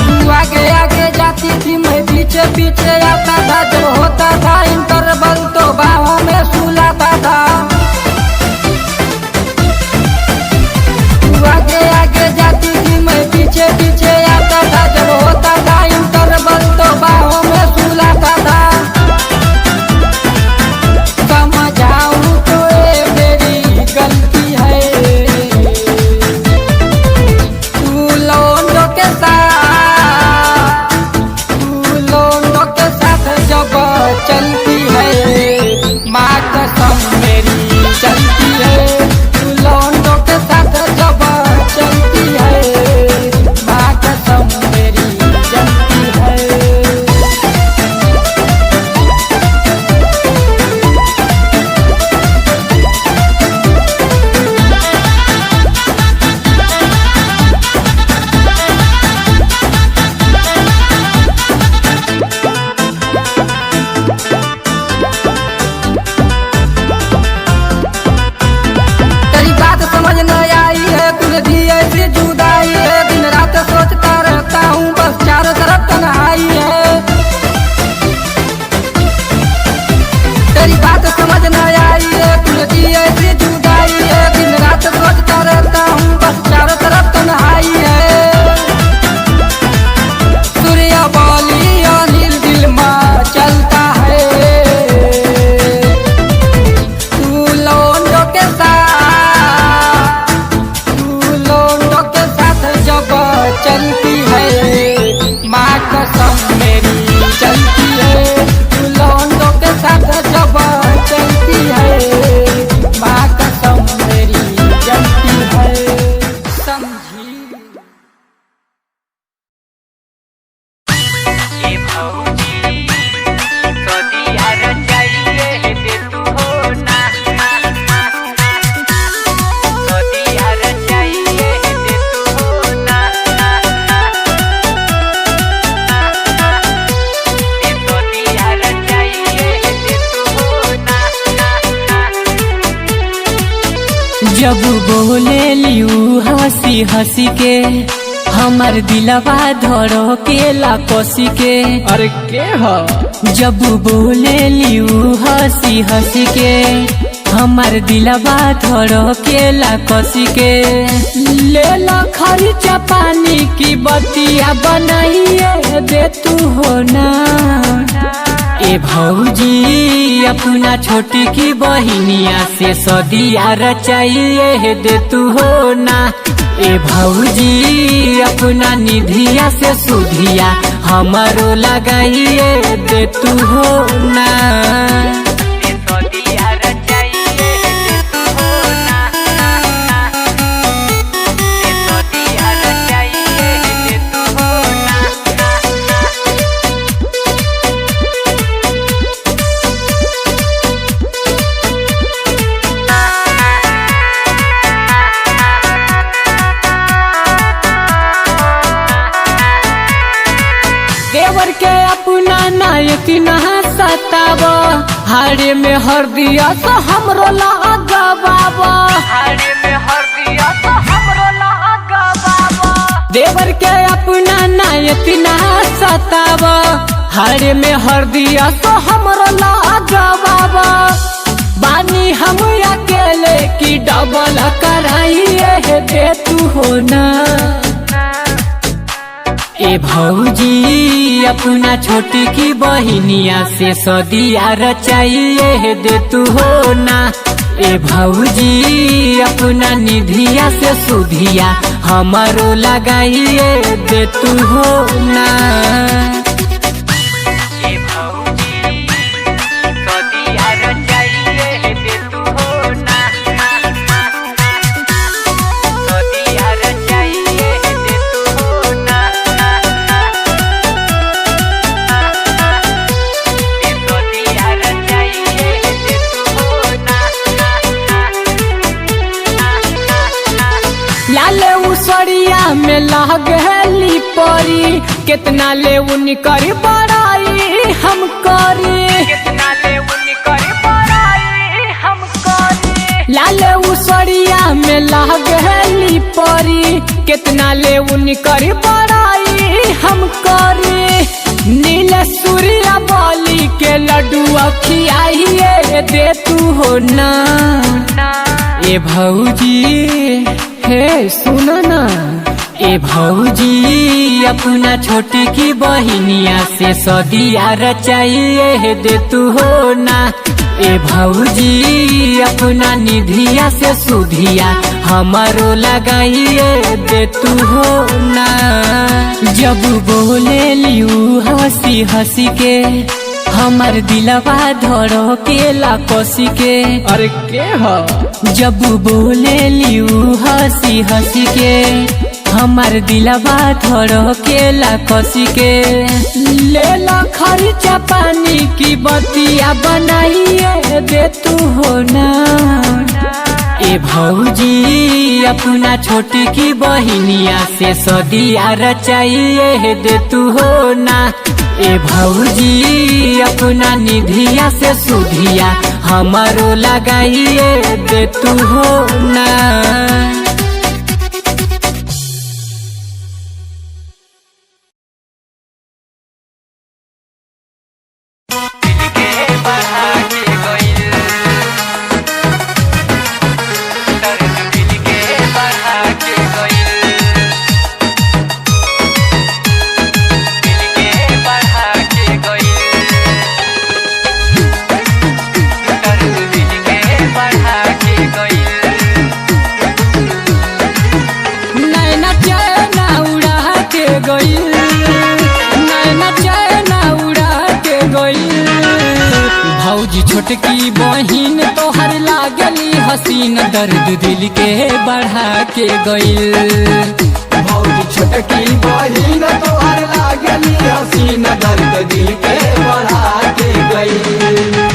तू आगे आगे जाती थी मैं पीछे पीछे आता था। जब होता था इंटरवल तो बाहों में सुलाता था। तू आगे आगे जाती थी मैं पीछे पीछे आता था। जब होता था इंटरवल तो बाहों में सुलाता था। समझाऊं तो ये मेरी गलती है। तू लोंडों के साथ जब चलती है माँ कसम मेरी चलती है। तू लोंडों के साथ जब चलती है माँ कसम मेरी चलती है। तेरी बात समझ न आई है तूने दी ऐसी जुदाई है। दिन रात सोचता रहता हूँ बस चारों तरफ तन्हाई है। तेरी बात समझ न आई है तूने दी ऐसी जुदाई है। दिन रात सोचता रहता हूँ बस चारों तरफ तन्हाई है। सूर्य बोली अनिल दिल में चलता है। तू लोंडों के साथ जब चलती है माँ कसम मेरी चलती है। तू लोंडों के साथ जब चलती है माँ कसम मेरी चलती है। समझी जब बोले लियू हंसी हंसी के हमर दिलवा धरो के ला कसी के। अरे के ह जब बोले लियू हंसी हंसी के हमार दिलवा धड़केला कसी के ले ला खर्चा पानी की बतिया बनाइए दे तू हो ना। ए भौजी अपना छोटी की बहिनिया से सदिया रचाइए दे तू हो ना। ए भौजी अपना निधिया से सुधिया हमारो लगाइए दे तू हो ना। देवर के अपना नायक नहा सताब हारे में हर दिया तो हमरो लगाबाब। देवर के अपना नायक नहा सताब हारे में हर दिया तो हमरो लगाबाब। बानी हम अकेले की डबल कराइए दे तू हो ना। ए भौजी अपना छोटी की बहिनिया से सदिया रचाइए दे तू हो ना। ए भौजी अपना निधिया से सुधिया हमारो लगाइए दे तू हो ना। लाले उसरिया में लागली परी कितना ले उनकर बड़ाई हम करी। लाले उसरिया में लागली परी कितना ले उनकर बड़ाई हम करी। नील सूर्या बोली के लड्डू खियाइए दे तू हो ना। ए भौजी हे सुनो ना। ए भौजी अपना छोटी की बहिनिया से सदिया रचाइए दे तू हो ना। ए भौजी अपना निधिया से सुधिया हमारो लगाइए दे तू हो ना। जब बोले लियू हंसी हंसी के हमार दिलवा धड़केला कसी के। अरे के हो जब बोले लियू हंसी हंसी के हमार दिलवा धड़केला कसी के ले ला खर्चा पानी की बतिया बनाइए दे तू हो ना। ए भौजी अपना छोटी की बहिनिया से सदिया रचाइए दे तू हो ना। ए भौजी अपना निधिया से सुधिया हमारो लगाइए दे तू हो ना। भौजी छोटकी बहिन तोहर लागली हसीन दर्द दिल के बढ़ा के गइल। भौजी छोटकी बहिन तोहर लागली हसीन दर्द दिल के बढ़ा के गइल।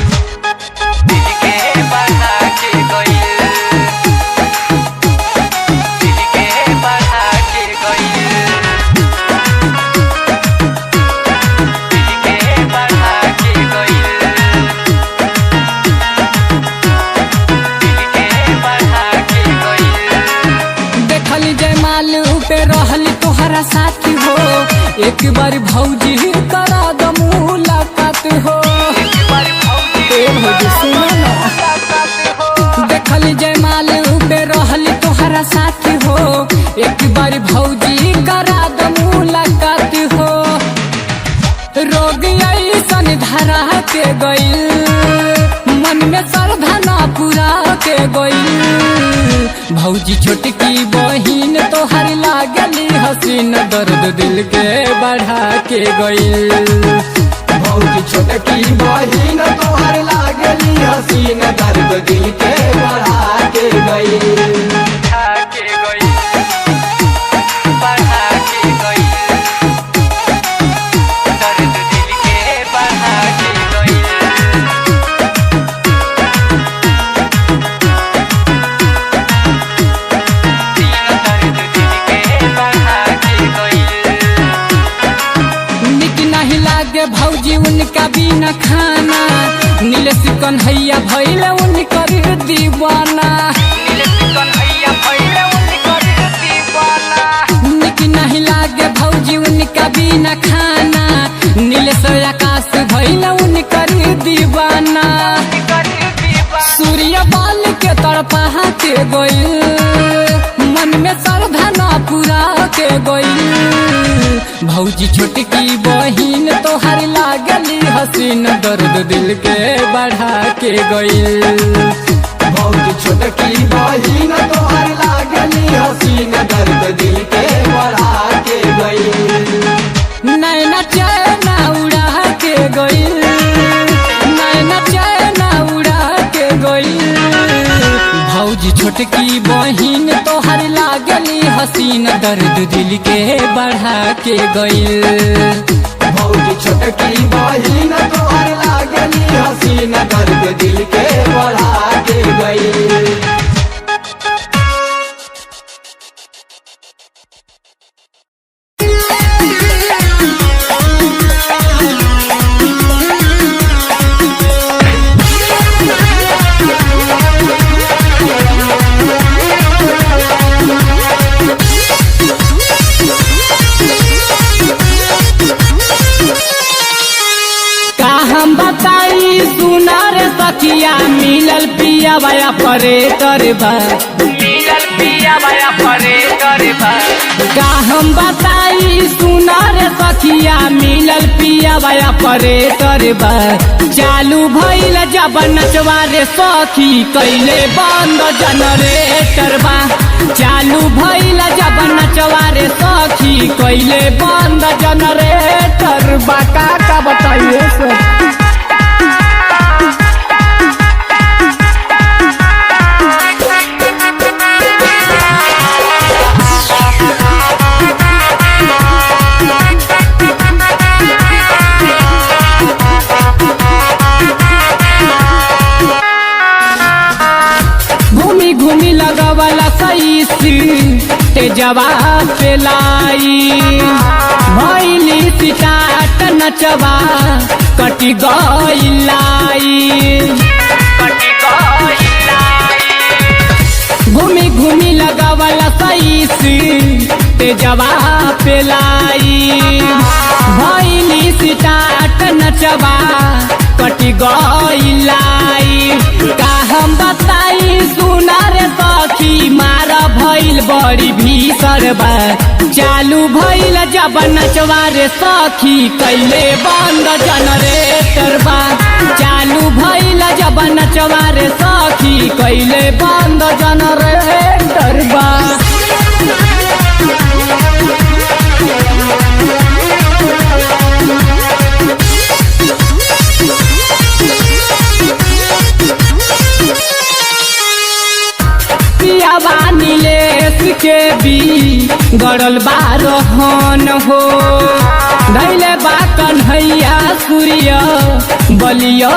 साथ हो एक बार भौजी करा द मुलाकात हो। ए भौजी सुनो ना हमारी भौजी करा द मुलाकात हो। रोग ऐसन धरा के गइल, मन में श्रद्धा ना पूरा के गइल। भौजी छोटकी बहिन तोहर लागली हसीन, दर्द दिल के बढ़ा के गइल। भौजी छोटकी बहिन तोहर लागली हसीन, दर्द दिल के बढ़ा के गई। भौजी उनका बिना खाना, नीलेश कन्हैया भइल उनकर दीवाना। निक नहीं लागे भौजी उनका बिना खाना, नीलेश आकाश भइल उनकर दीवाना। सूर्य बाल के तरफा के गइल, मन में श्रद्धा ना पूरा के गइल। भौजी छोटकी बहिन तोहर लागली हसीन, दर्द दिल के बढ़ा के गइल। भौजी छोटकी बहिन तोहर लागली हसीन, दर्द दिल के बढ़ा के गई। नैना चैना उड़ा के गइल, नैना चैना उड़ा के गइल। भौजी छोटकी बहिन तोहर लागली हसीन, दर्द दिल के बढ़ा के गइल। भौजी छोटकी बहिन तोहर लागली हसीन, दर्द दिल के बढ़ा के गई। सखिया मिलल पिया भया परेटर बा, मिलल पिया भया परेटर बा। का हम बताई सुना रे सखिया मिलल पिया भया परेटर बा। चालू भइल जब नचवा रे सखी कैले बंद जनरेटर बा। चालू भइल जब नचवा रे सखी कैले बंद जनरेटर बा। का बताइए सर। घूमी लगवला सही तेजवा पे लाई, भैली सिटाट नचवा कटी गई। घूमी लगवला सही तेजवा पे लाई, भैली सिटाट नचवा कटी गई। का हम बताई सुना रे सखी मार भइल बड़ी भीषण बा। चालू भइल जब नचवा रे सखी कैले बंद जनरेटर बा। चालू भइल जब नचवा रे सखी कैले बंद जनरेटर बा। नीलेश के भी गड़ल बारहन हो, धैले बा कन्हैया सूर्य बलिया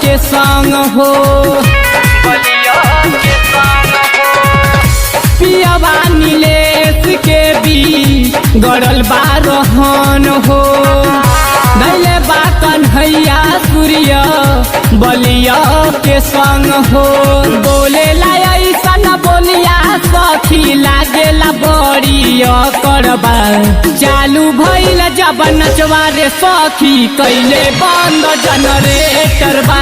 के संग हो। पियावा नीलेश के भी गड़ल बारहन हो, धैले बा कन्हैया सूर्य बलिया के संग हो। बोले ऐसन बोलिया सखी लागेला बड़ी करबा। चालू भइल जब नचवा रे सखी कैले बंद जनरेटर बा।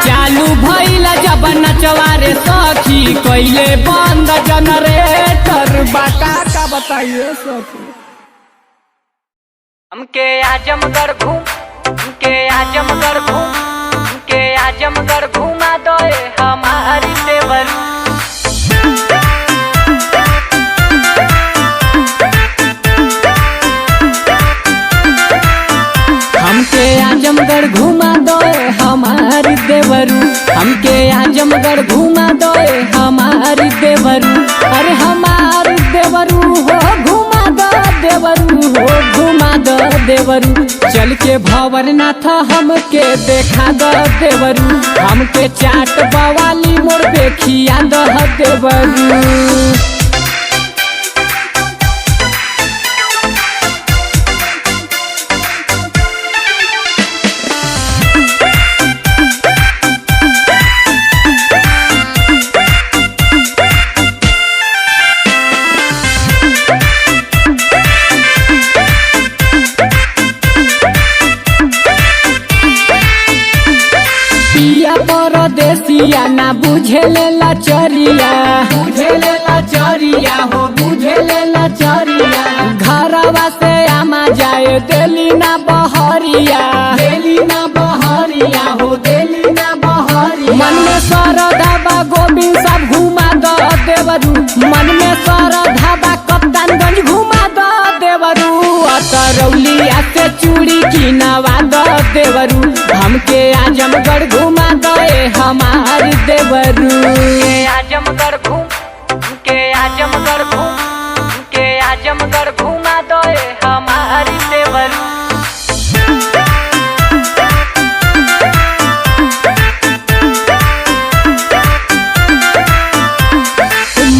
चालू भइल जब नचवा रे सखी कैले बंद जनरेटर बा। का बताइए सखी। हमके आजमगढ़ घुमा दो हमारी देवरू। हमके आजमगढ़ घुमा दो हमारी देवरू। हमके आजमगढ़ घुमा दो हमारी देवरू। अरे हमारी देवरू हो घुमा दो देवरू हो घुमा दो देवरू। चल के भंवरनाथ हमके देखा दो देवरू। हमके चाट बवाली मोर देखिया दो देवरू। परदेसिया ना बुझेले लाचरिया हो बुझेले लाचरिया। घरवा से आमा जाए देली ना बहरिया हो देली ना बहरिया। मन में सरधा बा गोविंद सब घुमा दो देवरू। मन में सरधा बा कप्तानगंज घुमा दो देवरू। अतरौलिया से चूड़ी की नवा दो देवरू। हमके आजमगढ़ घुमा दो हमारी देवरू। आजमगढ़ घुमा दो हमारी देवरू।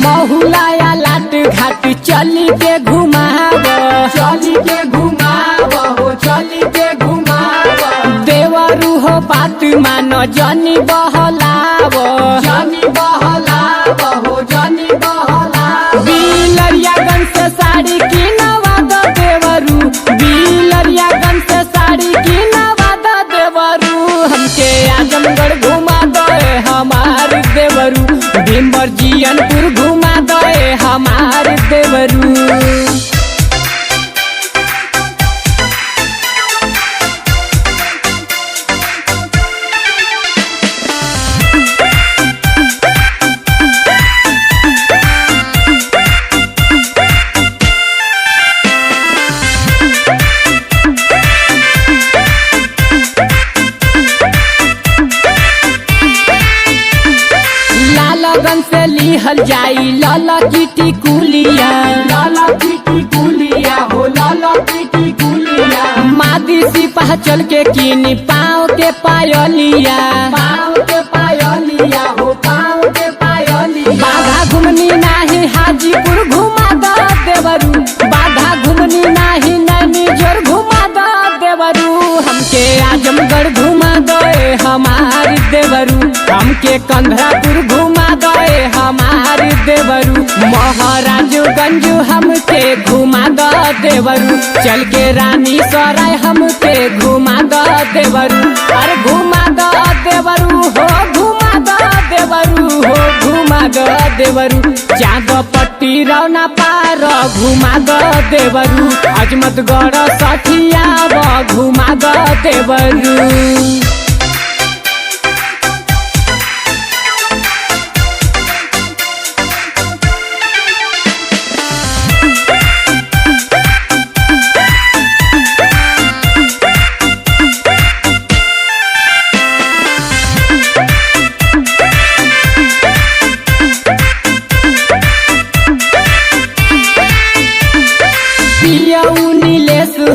महुलाया लाट घाट चली के घुमाव देवरू हो बात मानो जनी बहलाव बिलरियागंज से साड़ी की नवा दो देवरू। बिलरियागंज से साड़ी की नवा दो देवरू। हमके आजमगढ़ घुमा दो हमार देवरू। भीमबर जियनपुर घुमा दो हमार देवरू। लालगंज से लिहल जाई लाला की टिकुलिया हो लाला की टिकुलिया। मादी सिपाह चल के कीनी पाँव के पायलिया हो पाँव के पायलिया। बाधा घुमनी नाही हाजीपुर घुमा दो देवरू। बाधा घुमनी नाही नैनी जोर घुमा दो देवरू। हमके आजमगढ़ घुमा दो हमारी देवरू। हमके कंधरापुर घुमा दो हमारी देवरू। महाराजगंज हमके घुमा दो देवरू। चल के रानी सराय हमके घुमा दो देवरू। अरे घुमा दो देवरू हो घुमा दो देवरू हो घुमा दो देवरू। चाँद पट्टी रौना पार घुमा दो देवरू। अजमतगढ़ सठिया घुमा दो देवरू।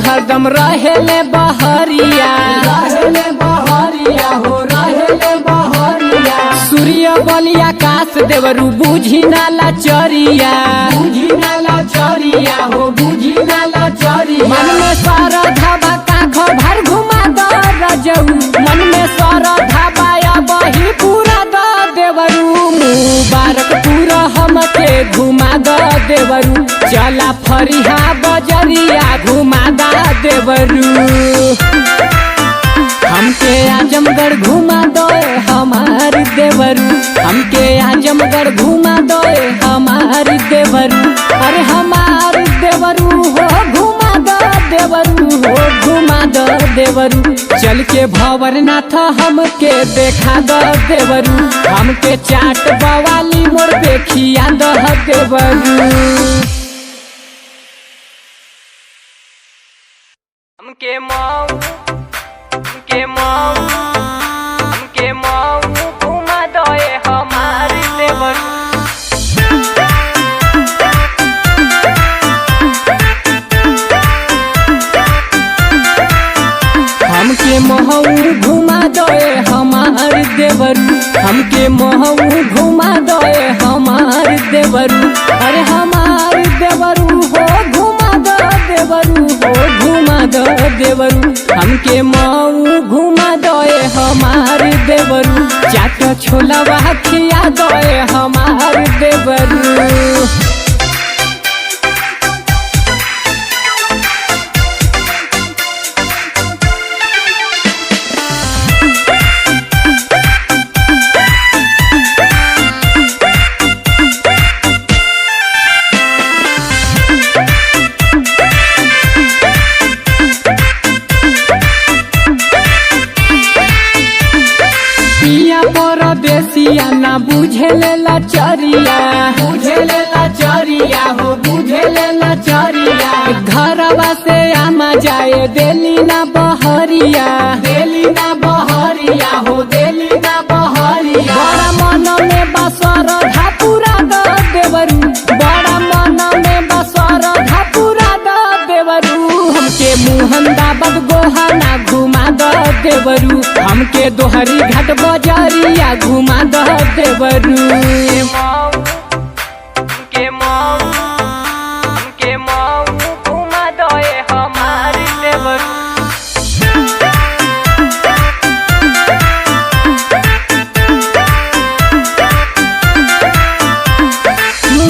हरदम रहेले बहरिया हो रहेले बहरिया। सूर्य बलिया काश देवरू बुझी नाला चरिया हो बुझी नाला चरिया। मन में सरधा बा काख भर घुमा दो रजऊ। मन में सरधा बाया बही पूरा दो देवरू। मुबारकपुर हमके घुमा दो देवरू। चला फरिहा बजरिया घुमा दो देवरू। हमके आजमगढ़ घुमा दो हमार देवरू। हमके आजम आजमगढ़ घुमा दे हमार देवरू, अरे हमार देवरू हो घुमा दो देवरू हो घुमा दो देवरू। चल के भंवरनाथ हमके देखा दो देवरू, हमके चाट बवाली मोर पे खिया दो देवरू। हमके मऊ घुमा दो हमार देवरू। हमके महू घुमा दो हमार देवरू, हमके महू घुमा दो हमार देवरू, अरे हमार देवरू हो घुमा दो देवरू हो घुमा दो देवरू। हमके महू घुमा दो हमार देवरू, चाट छोला खिया दो हमार देवरू। परदेसिया ना बुझे लेला चरिया, बुझे लेला चरिया हो बुझे लेला चरिया। घरवा से आमा जाए देली ना बहरिया, देली ना बहरिया हो देली ना बहरिया। बड़ा मन में बसर धापुरा द देवरू, बड़ा मन में बसर धापुरा द देवरू। हमके मुहंदाबाद गोहाना घुमा द देवरू, हमके दोहरी घाट बजरिया घुमा द देवरू। के मऊ घुमा दो हमार देवरू।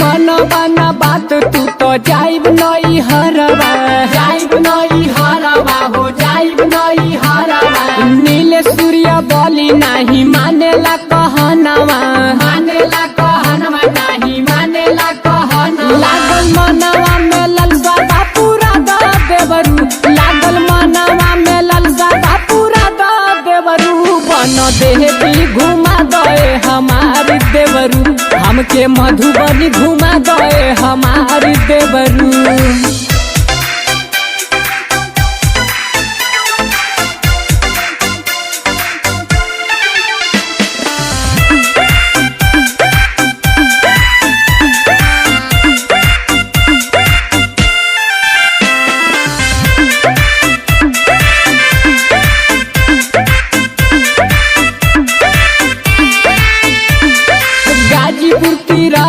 मन बना बात तू तो जाइब नई हरवा, जाइब नई हरवा हो जाइब नई हरवा। नीले सूर्य बोली नहीं मानेला कहनवा, मानेला कहनवा नहीं मानेला कहनवा। लागल मनवा में ललसा पूरा द देवरू, लागल मनवा में ललसा पूरा द देवरू। बन देवी घुमा दे हमार देवरू, हमके मधुबनी घुमा दे हमार देवरू।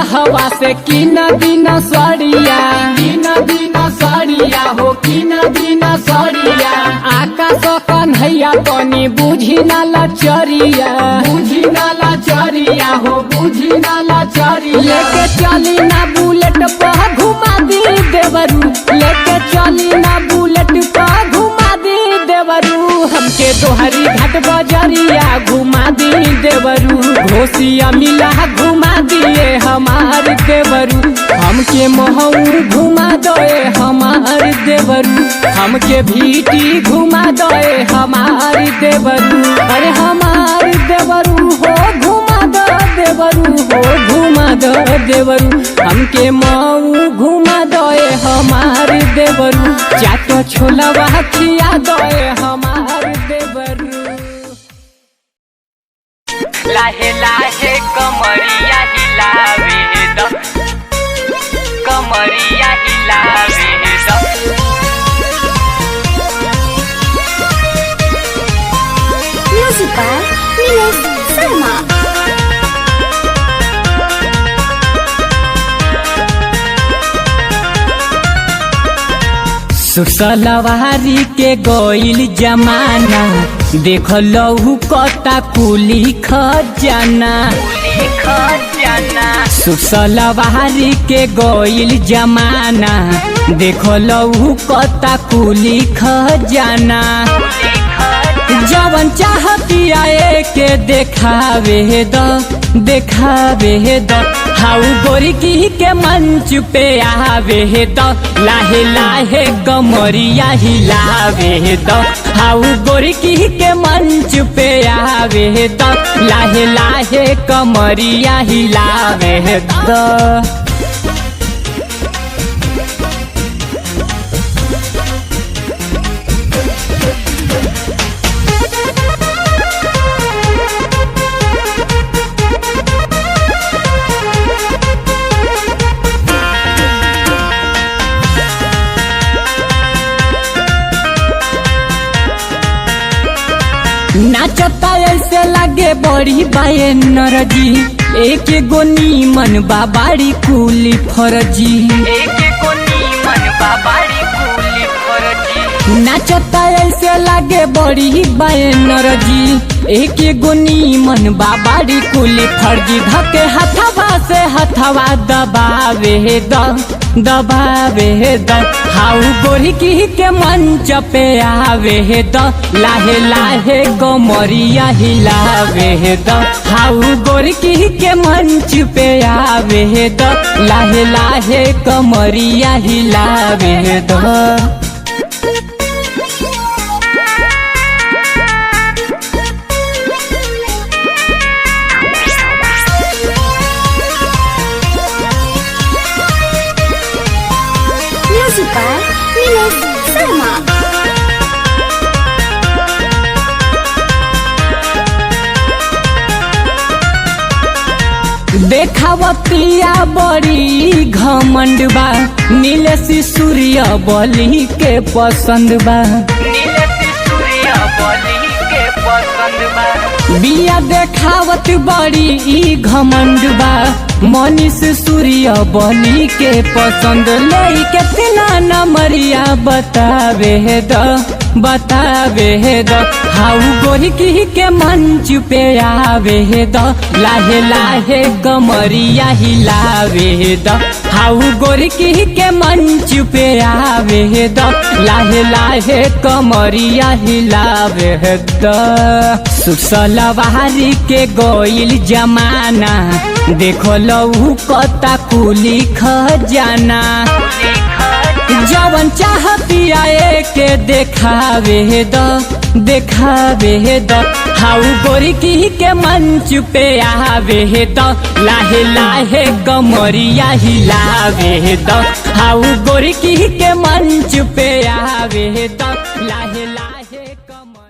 हवा से किन दिन सड़िया, किन दिन सड़िया हो किन दिन सड़िया। आकाश कन्हैया तनी बुझी ना लचरिया, बुझी ना लचरिया हो बुझी ना लचरिया। लेके चली ना बुलेट पर घुमा दी देवरू, लेके चली ना बुलेट पर घुमा दी देवरू। हमके दोहरी घाट बजरिया घुमा दी देवरू, घोसिया मिला घुमा दिए हमार देवरू। हमके महू घुमा दे हमार देवरू, हमके भीटी घुमा दे हमार देवरू, अरे हमार देवरू हो घुमा दो देवरू हो घुमा दो देवरू। हमके महू घुमा दे हमार देवरू, चाट छोला खिया दे हमार देवरू। लाहे लाहे कमरिया हिलावे द, कमरिया हिलावे द। Music by Nilesh Sharma. सुसलवारी के गोइल जमाना, देख लहू कता कुली खजाना, सुसलवारी के गोइल जमाना, देख लहू कता कुली खजाना। जवन चाहतिया के देखावे द, देखावे द हाउ गोरी की के मंच पे आवे द लाहे लाहे कमरिया हिलावे द हाउ गोरी की के मंच पे आवे द लाहे लाहे कमरिया हिलावे द नाचता ऐसे लागे बड़ी बाए नरजी एक गोनी मन बाबाड़ी कुली फरजी नाचता ऐसे लागे बड़ी बाए नरजी एक गोनी मन बाबाड़ी कुली फरजी धके हथवा से हथवा दबावे द हाउ गोरी की के मंच पे आवे द लाहे लाहे कमरिया हिलावे द हाउ गोरी की के मंच पे आवे द लाहे लाहे कमरिया हिलावे द नीलेश शर्मा। देखावतिया बड़ी घमंड बा नीलेश सूर्य बली के पसंद बा बिया देखावत बड़ी ई घमंड बा मनीष सूर्य बली के पसंद ले कितना नमरिया बतावे द हाउ गोरी की के मंच पे आवे द लाहे लाहे कमरिया हिलावे द हाउ गोरी की के मंच पे आवे द लाहे लाहे कमरिया हिलावे द सुसलवारी के गोइल जमाना देखो लहू कता कुली खजाना जवन चाहतिया के देखावे द हाउ गोरी की के मंच पे आवे द लाहे लाहे कमरिया हिलावे द हाउ गोरी की के मंच पे आवे द लाहे लाहे कमरिया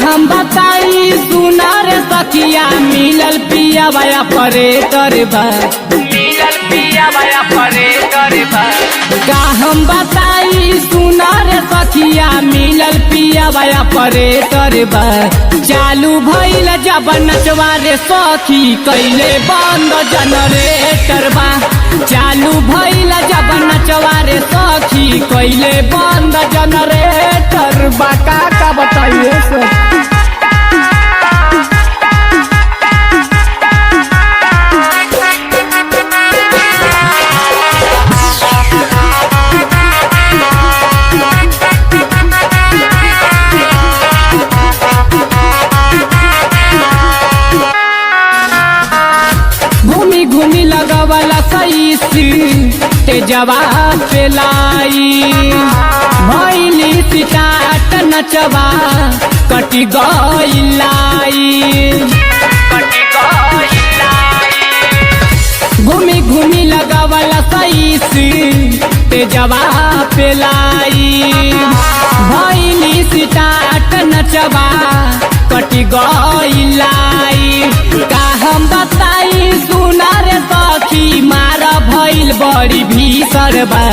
हम बताई सुनार सखिया मिलल पिया भया परेटर बा का हम बताई सुनार सखिया मिलल पिया भया परेटर बा चालू भइल जब नचवारे सखी कैले बंद जनरेटर बा चालू भइल जब नचवारे सखी कैले बंद जनरेटर बा का बताइए सर घूमी लगवाला सही ते जवाब पे लाई भैली सिटाट नचवा कटी गई घूमी लगवाला सही ते जवाब पे लाई भैली सिटाट नचवा कटी गई का हम बताई सुना रे सखी मार भइल बड़ी भीषण बा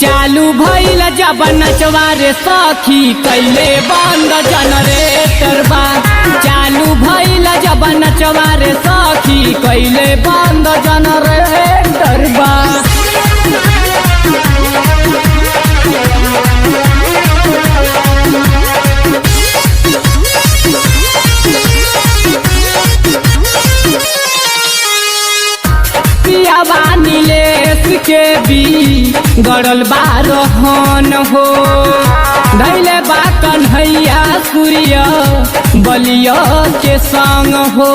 चालू भइल जब नचवा रे सखी कैले बंद जनरेटर बा चालू भइल जब नचवा रे सखी कैले बंद जनरेटर बा पियावा नीलेश के भी गड़ल बारहन हो धैले बा कन्हैया सूर्य बलिया के संग हो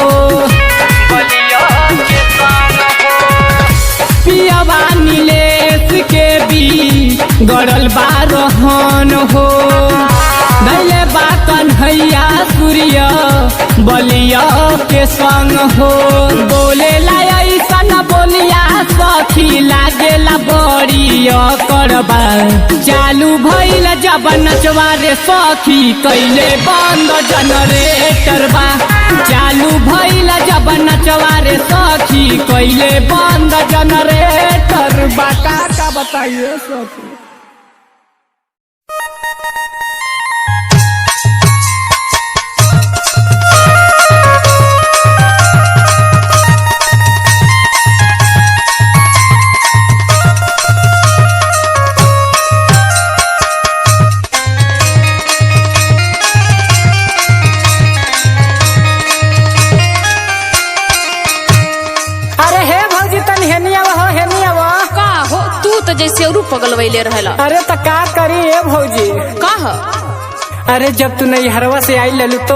पियावा नीलेश के भी गड़ल बारहन हो धैले बा कन्हैया सूर्य बलिया के संग हो बोले ऐसा न बोलिया सखी लागेला बड़िया करबा चालू भइल जब नचवारे सखी कैले बंद जनरेटर बा चालू भइल जब नचवारे सखी कैले बंद जनरेटर बा का बताइए सखी। जैसे और पगलवैले रहेला। अरे तो का करी ए भौजी का अरे जब तू नैहरवा से आई ललू तो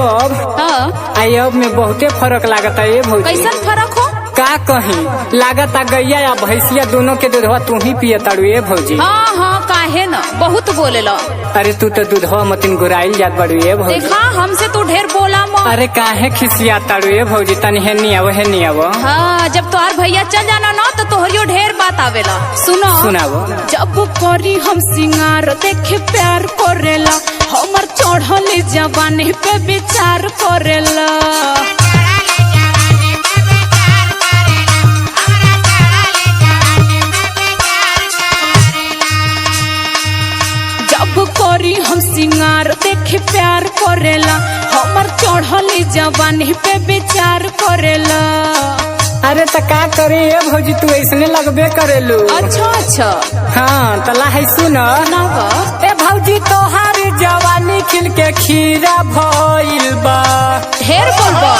आई अब में बहुते फर्क लागता है भौजी। कैसन फर्क हो का कहीं लागता गैया या भैंसिया दोनों के दूधवा तू ही पिए तारू ए भौजी। हाँ हाँ काहे न बहुत बोलेला। अरे तू तो दूधवा मतिन गुराइल जात बड़ू ए भौजी। देखा हमसे तू ढेर बोला मत। अरे काहे खिसिया तारू ए भौजी तनी हेनी आवो। हाँ जब तोहार भैया चल जाना ना तो तोहरियो ढेर बात आवेला। सुनावो जब करी हम सिंगार देखे प्यार करेला हमर चढ़ल जवानी पे विचार करेला। जब करी हम सिंगार देखे प्यार करेला हमर चढ़ल जवानी पे विचार करेला। अरे तो का करी ए भौजी तू ऐसने लगबे करेलू। अच्छा हाँ तला है सुन ए भौजी तोहार जवानी खिल के खीरा भइल बा। ढेर बोलबा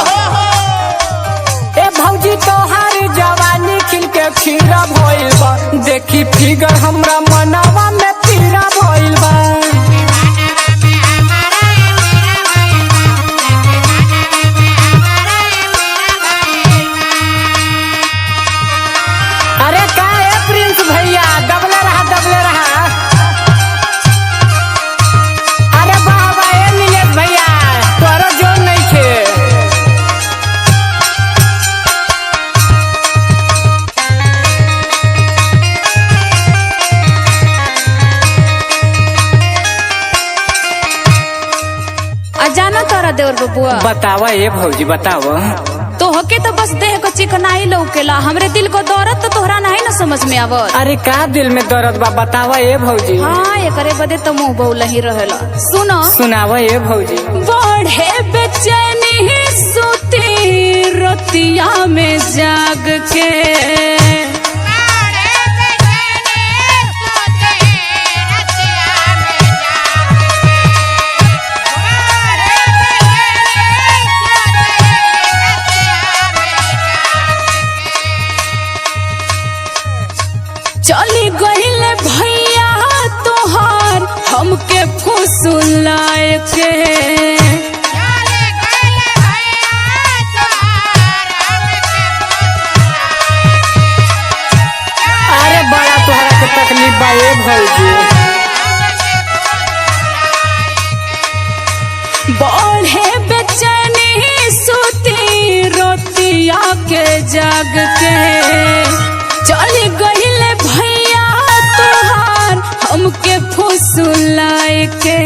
ए भौजी तोहार जवानी खिल के खीरा भइल बा देखी फिगर हमरा मनवा में पीरा भइल बा। अरे का है प्रिंस भैया दबले रहा। अरे बाबा ए नीलेश भैया तोरो जोर नहीं छे। अजाना तारा देवर बबुआ बतावा ए भौजी बतावा। तो होके तो बस देह को चिकनाई लौकेला हमरे दिल को दौरत तो तोहरा नहीं न समझ में आवत। अरे का दिल में दर्द बा बतावा ए भौजी। हाँ एकरे बदे तो मुंह बौला ही रहेला। सुनावा ए भौजी। बढ़े बेचैनी सुती रतिया में जाग के चली गईले भैया तोहार हमके फुसुलाए के। अरे बड़ा तोहरा के तकलीफ बा ए भौजी। बढ़े बेचैनी सुती रोतिया के जाग के चली गईले भैया तोहार हमके फुसुलाए के।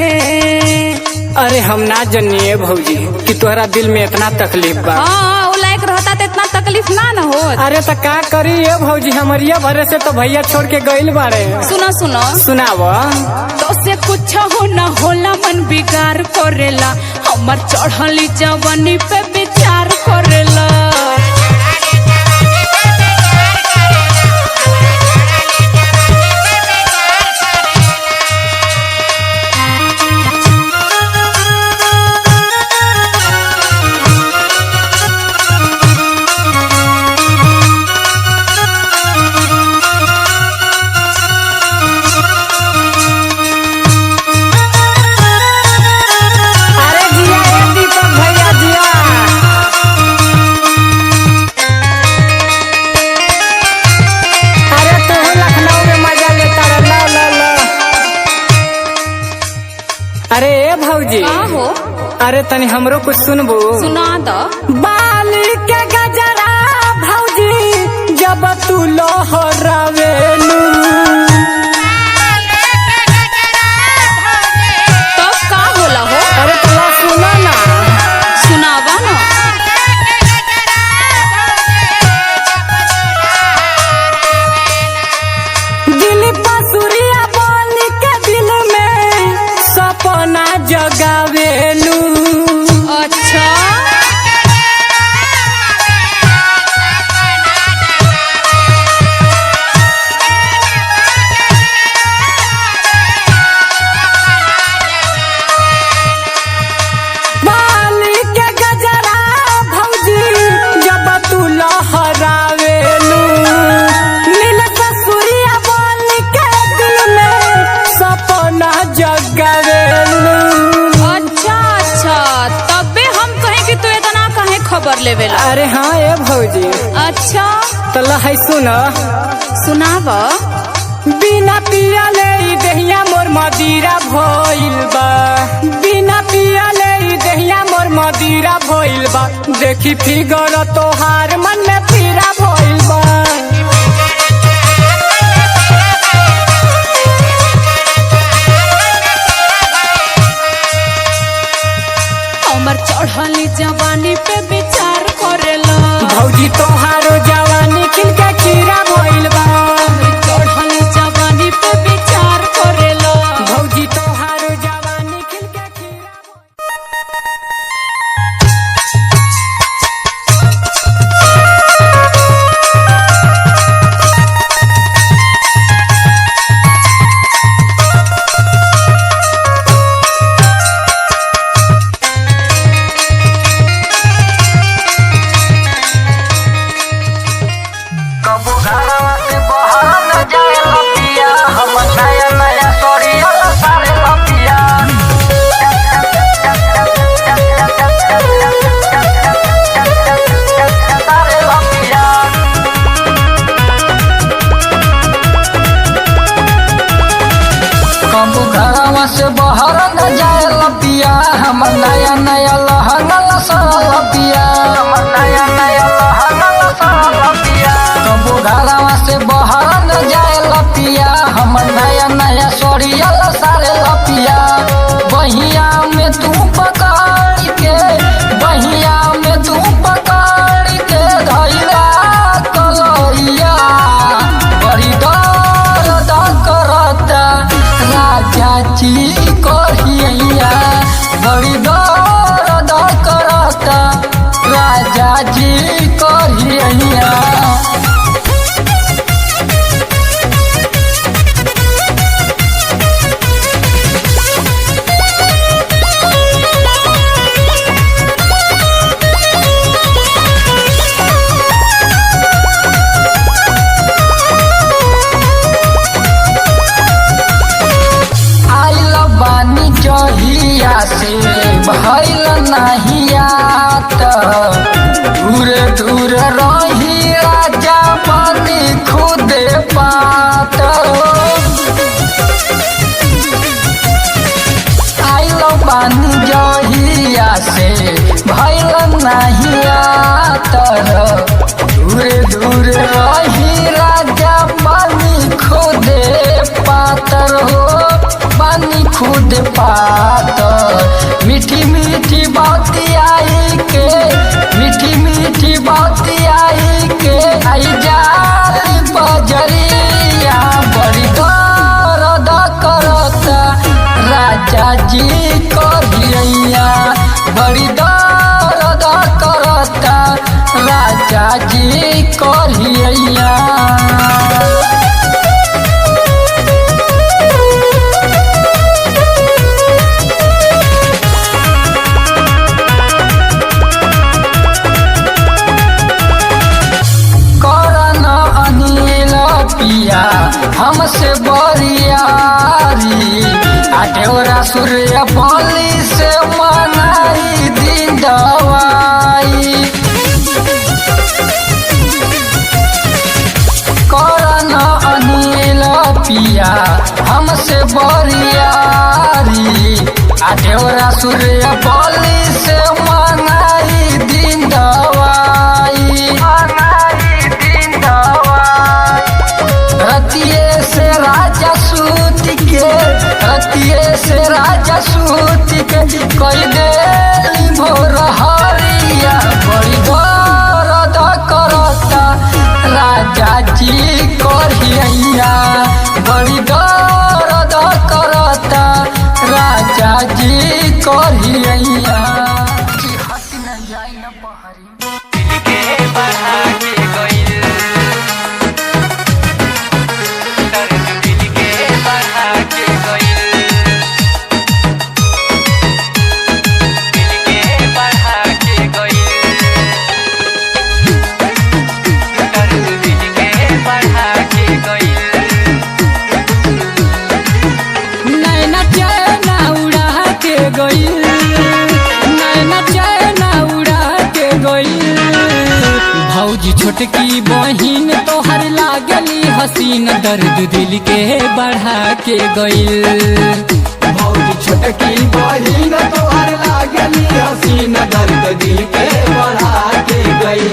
अरे हम ना जनिए भौजी कि तोहरा दिल में इतना तकलीफ बा। हाँ वो लायक रहता तो इतना तकलीफ ना हो। अरे तो का करी ए भौजी हमरिया भरे से तो भैया छोड़ के गइल बारे। सुनावा। तो से कुछ हो न होला मन बिगाड़ करेला हमर चढ़ली जवानी पे विचार करेला। अरे तनी हमरो कुछ सुनबो। सुना दो। बाली के गजरा भौजी जब तू लहरावेलू तब का होला हो? अरे तला सुना ना। सुनावा ना। दिल पसुरिया बोल के दिल में सपना जगावेलू। अच्छा बाली के गजरा भौजी जब तू लहरावेलू नील पसुरिया बोल के दिल में सपना जगावेलू। अच्छा तबे हम कहे कि तू इतना काहे खबर लेवेला। अरे हाँ ए भौजी अच्छा तला है सुना। सुनावा। बिना पियाले ई देहिया मोर मदिरा भइल बा। बिना पियाले ई देहिया मोर मदिरा भइल बा। देखी फिगर तोहार मन में पीरा भइल बा। हमर चढ़ली जवानी पे विचार करेला। भौजी तोहारो जवानी खिल के खीरा भइल बा। चढ़ली जवानी पे विचार करेला। भौजी तोहारो जवानी खिल के खीरा कबो घरवा से बाहर न जाए लपिया हम नया नया सरिया सारे लपिया सारे लपिया कबो घरवा से बाहर न जाए लपिया हम नया नया लहंगा सारा लपिया हम नया नया लहंगा सारा लपिया कबो घरवा से बाहर न जाए लपिया हम नया नया सरिया सारे लपिया बहिया में तू पकड़ के बहिया में तू पकड़ के धैला कलैया बड़ी दर्द करता राजा जी कहिया बड़ी दर्द करता राजा जी कहिया आइल बानी जहिया से भइल नहीं आत दूर दूर रही राजा पानी खुदे पात आइल बानी जहिया से भइल नहीं आत दूर दूर रही राजा पानी खुदे पातर हो पानी खुद पातर मीठी मीठी बात आई के मीठी मीठी बात आई के आई जाली बजरिया बड़ी दर्द करता राजा जी कहिया बड़ी दर्द करता राजा जी कहिया करन अनिल पिया हमसे बरियारी आठेवरा सूर्य बलि से मनाई दिन दवाई करन अनिल पिया हमसे बरियारी देवरा सूर्य बोली से मंगाई दिन दवाई रतिये से राजा सूत के कोई दे भोर हरिया बड़ी दर्द करता राजा जी करिया बड़ी दर्द करता राजा जी करिया भौजी छोटकी बहिन तोहर लागली हसीन दर्द दिल के बढ़ा के गइल भौजी छोटकी बहिन तोहर लागली हसीन दर्द दिल के बढ़ा के गई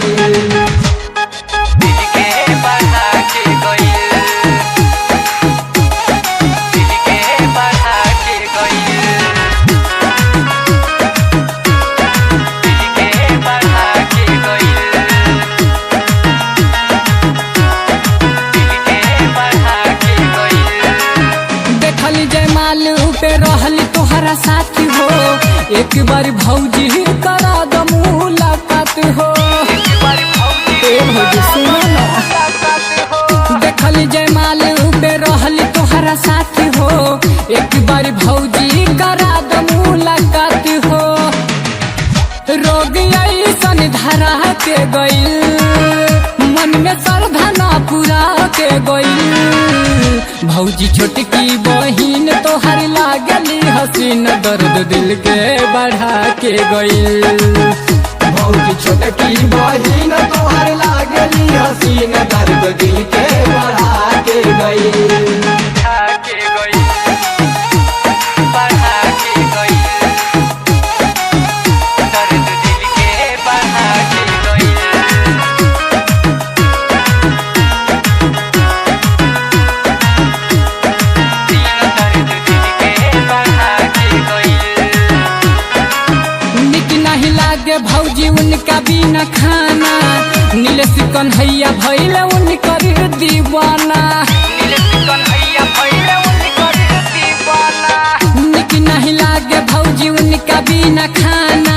तोहरा साथी हो एक बार भौजी करा द मुलाकात हो देखली जयमाल पे रहली तोहरा साथी हो एक बार भौजी करा द मुलाकात हो रोग ऐसन धरा के गइल मन में श्रद्धा ना पूरा के गइल भौजी छोटकी बहिन तोहर लागली हसीन दर्द दिल के बढ़ा के गइल भौजी छोटकी बहिन तोहर लागली हसीन दर्द दिल के बढ़ा के गई भौजी उनका बिना खाना नीलेश कन्हैया भइल उनकर दीवाना निक नहीं लागे भौजी उनका बिना खाना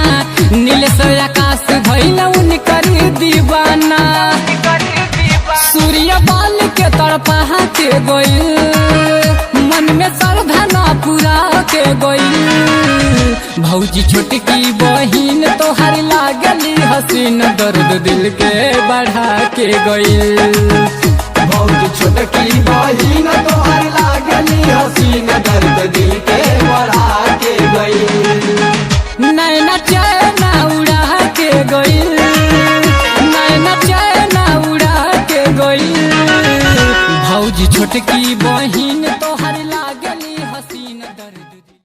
नीलेश आकाश भइल उनकर दीवाना सूर्य बाल के तड़पा के गइल मन में श्रद्धा ना पूरा के गइल भौजी छोटकी बहिन तोहर लागली हसीन दर्द दिल के बढ़ा के गइल भौजी छोटकी बहिन तोहर लागली हसीन दर्द दिल के बढ़ा के गई नैना चैना उड़ा के गइल नैना चैना उड़ा के गइल भौजी छोटकी बहिन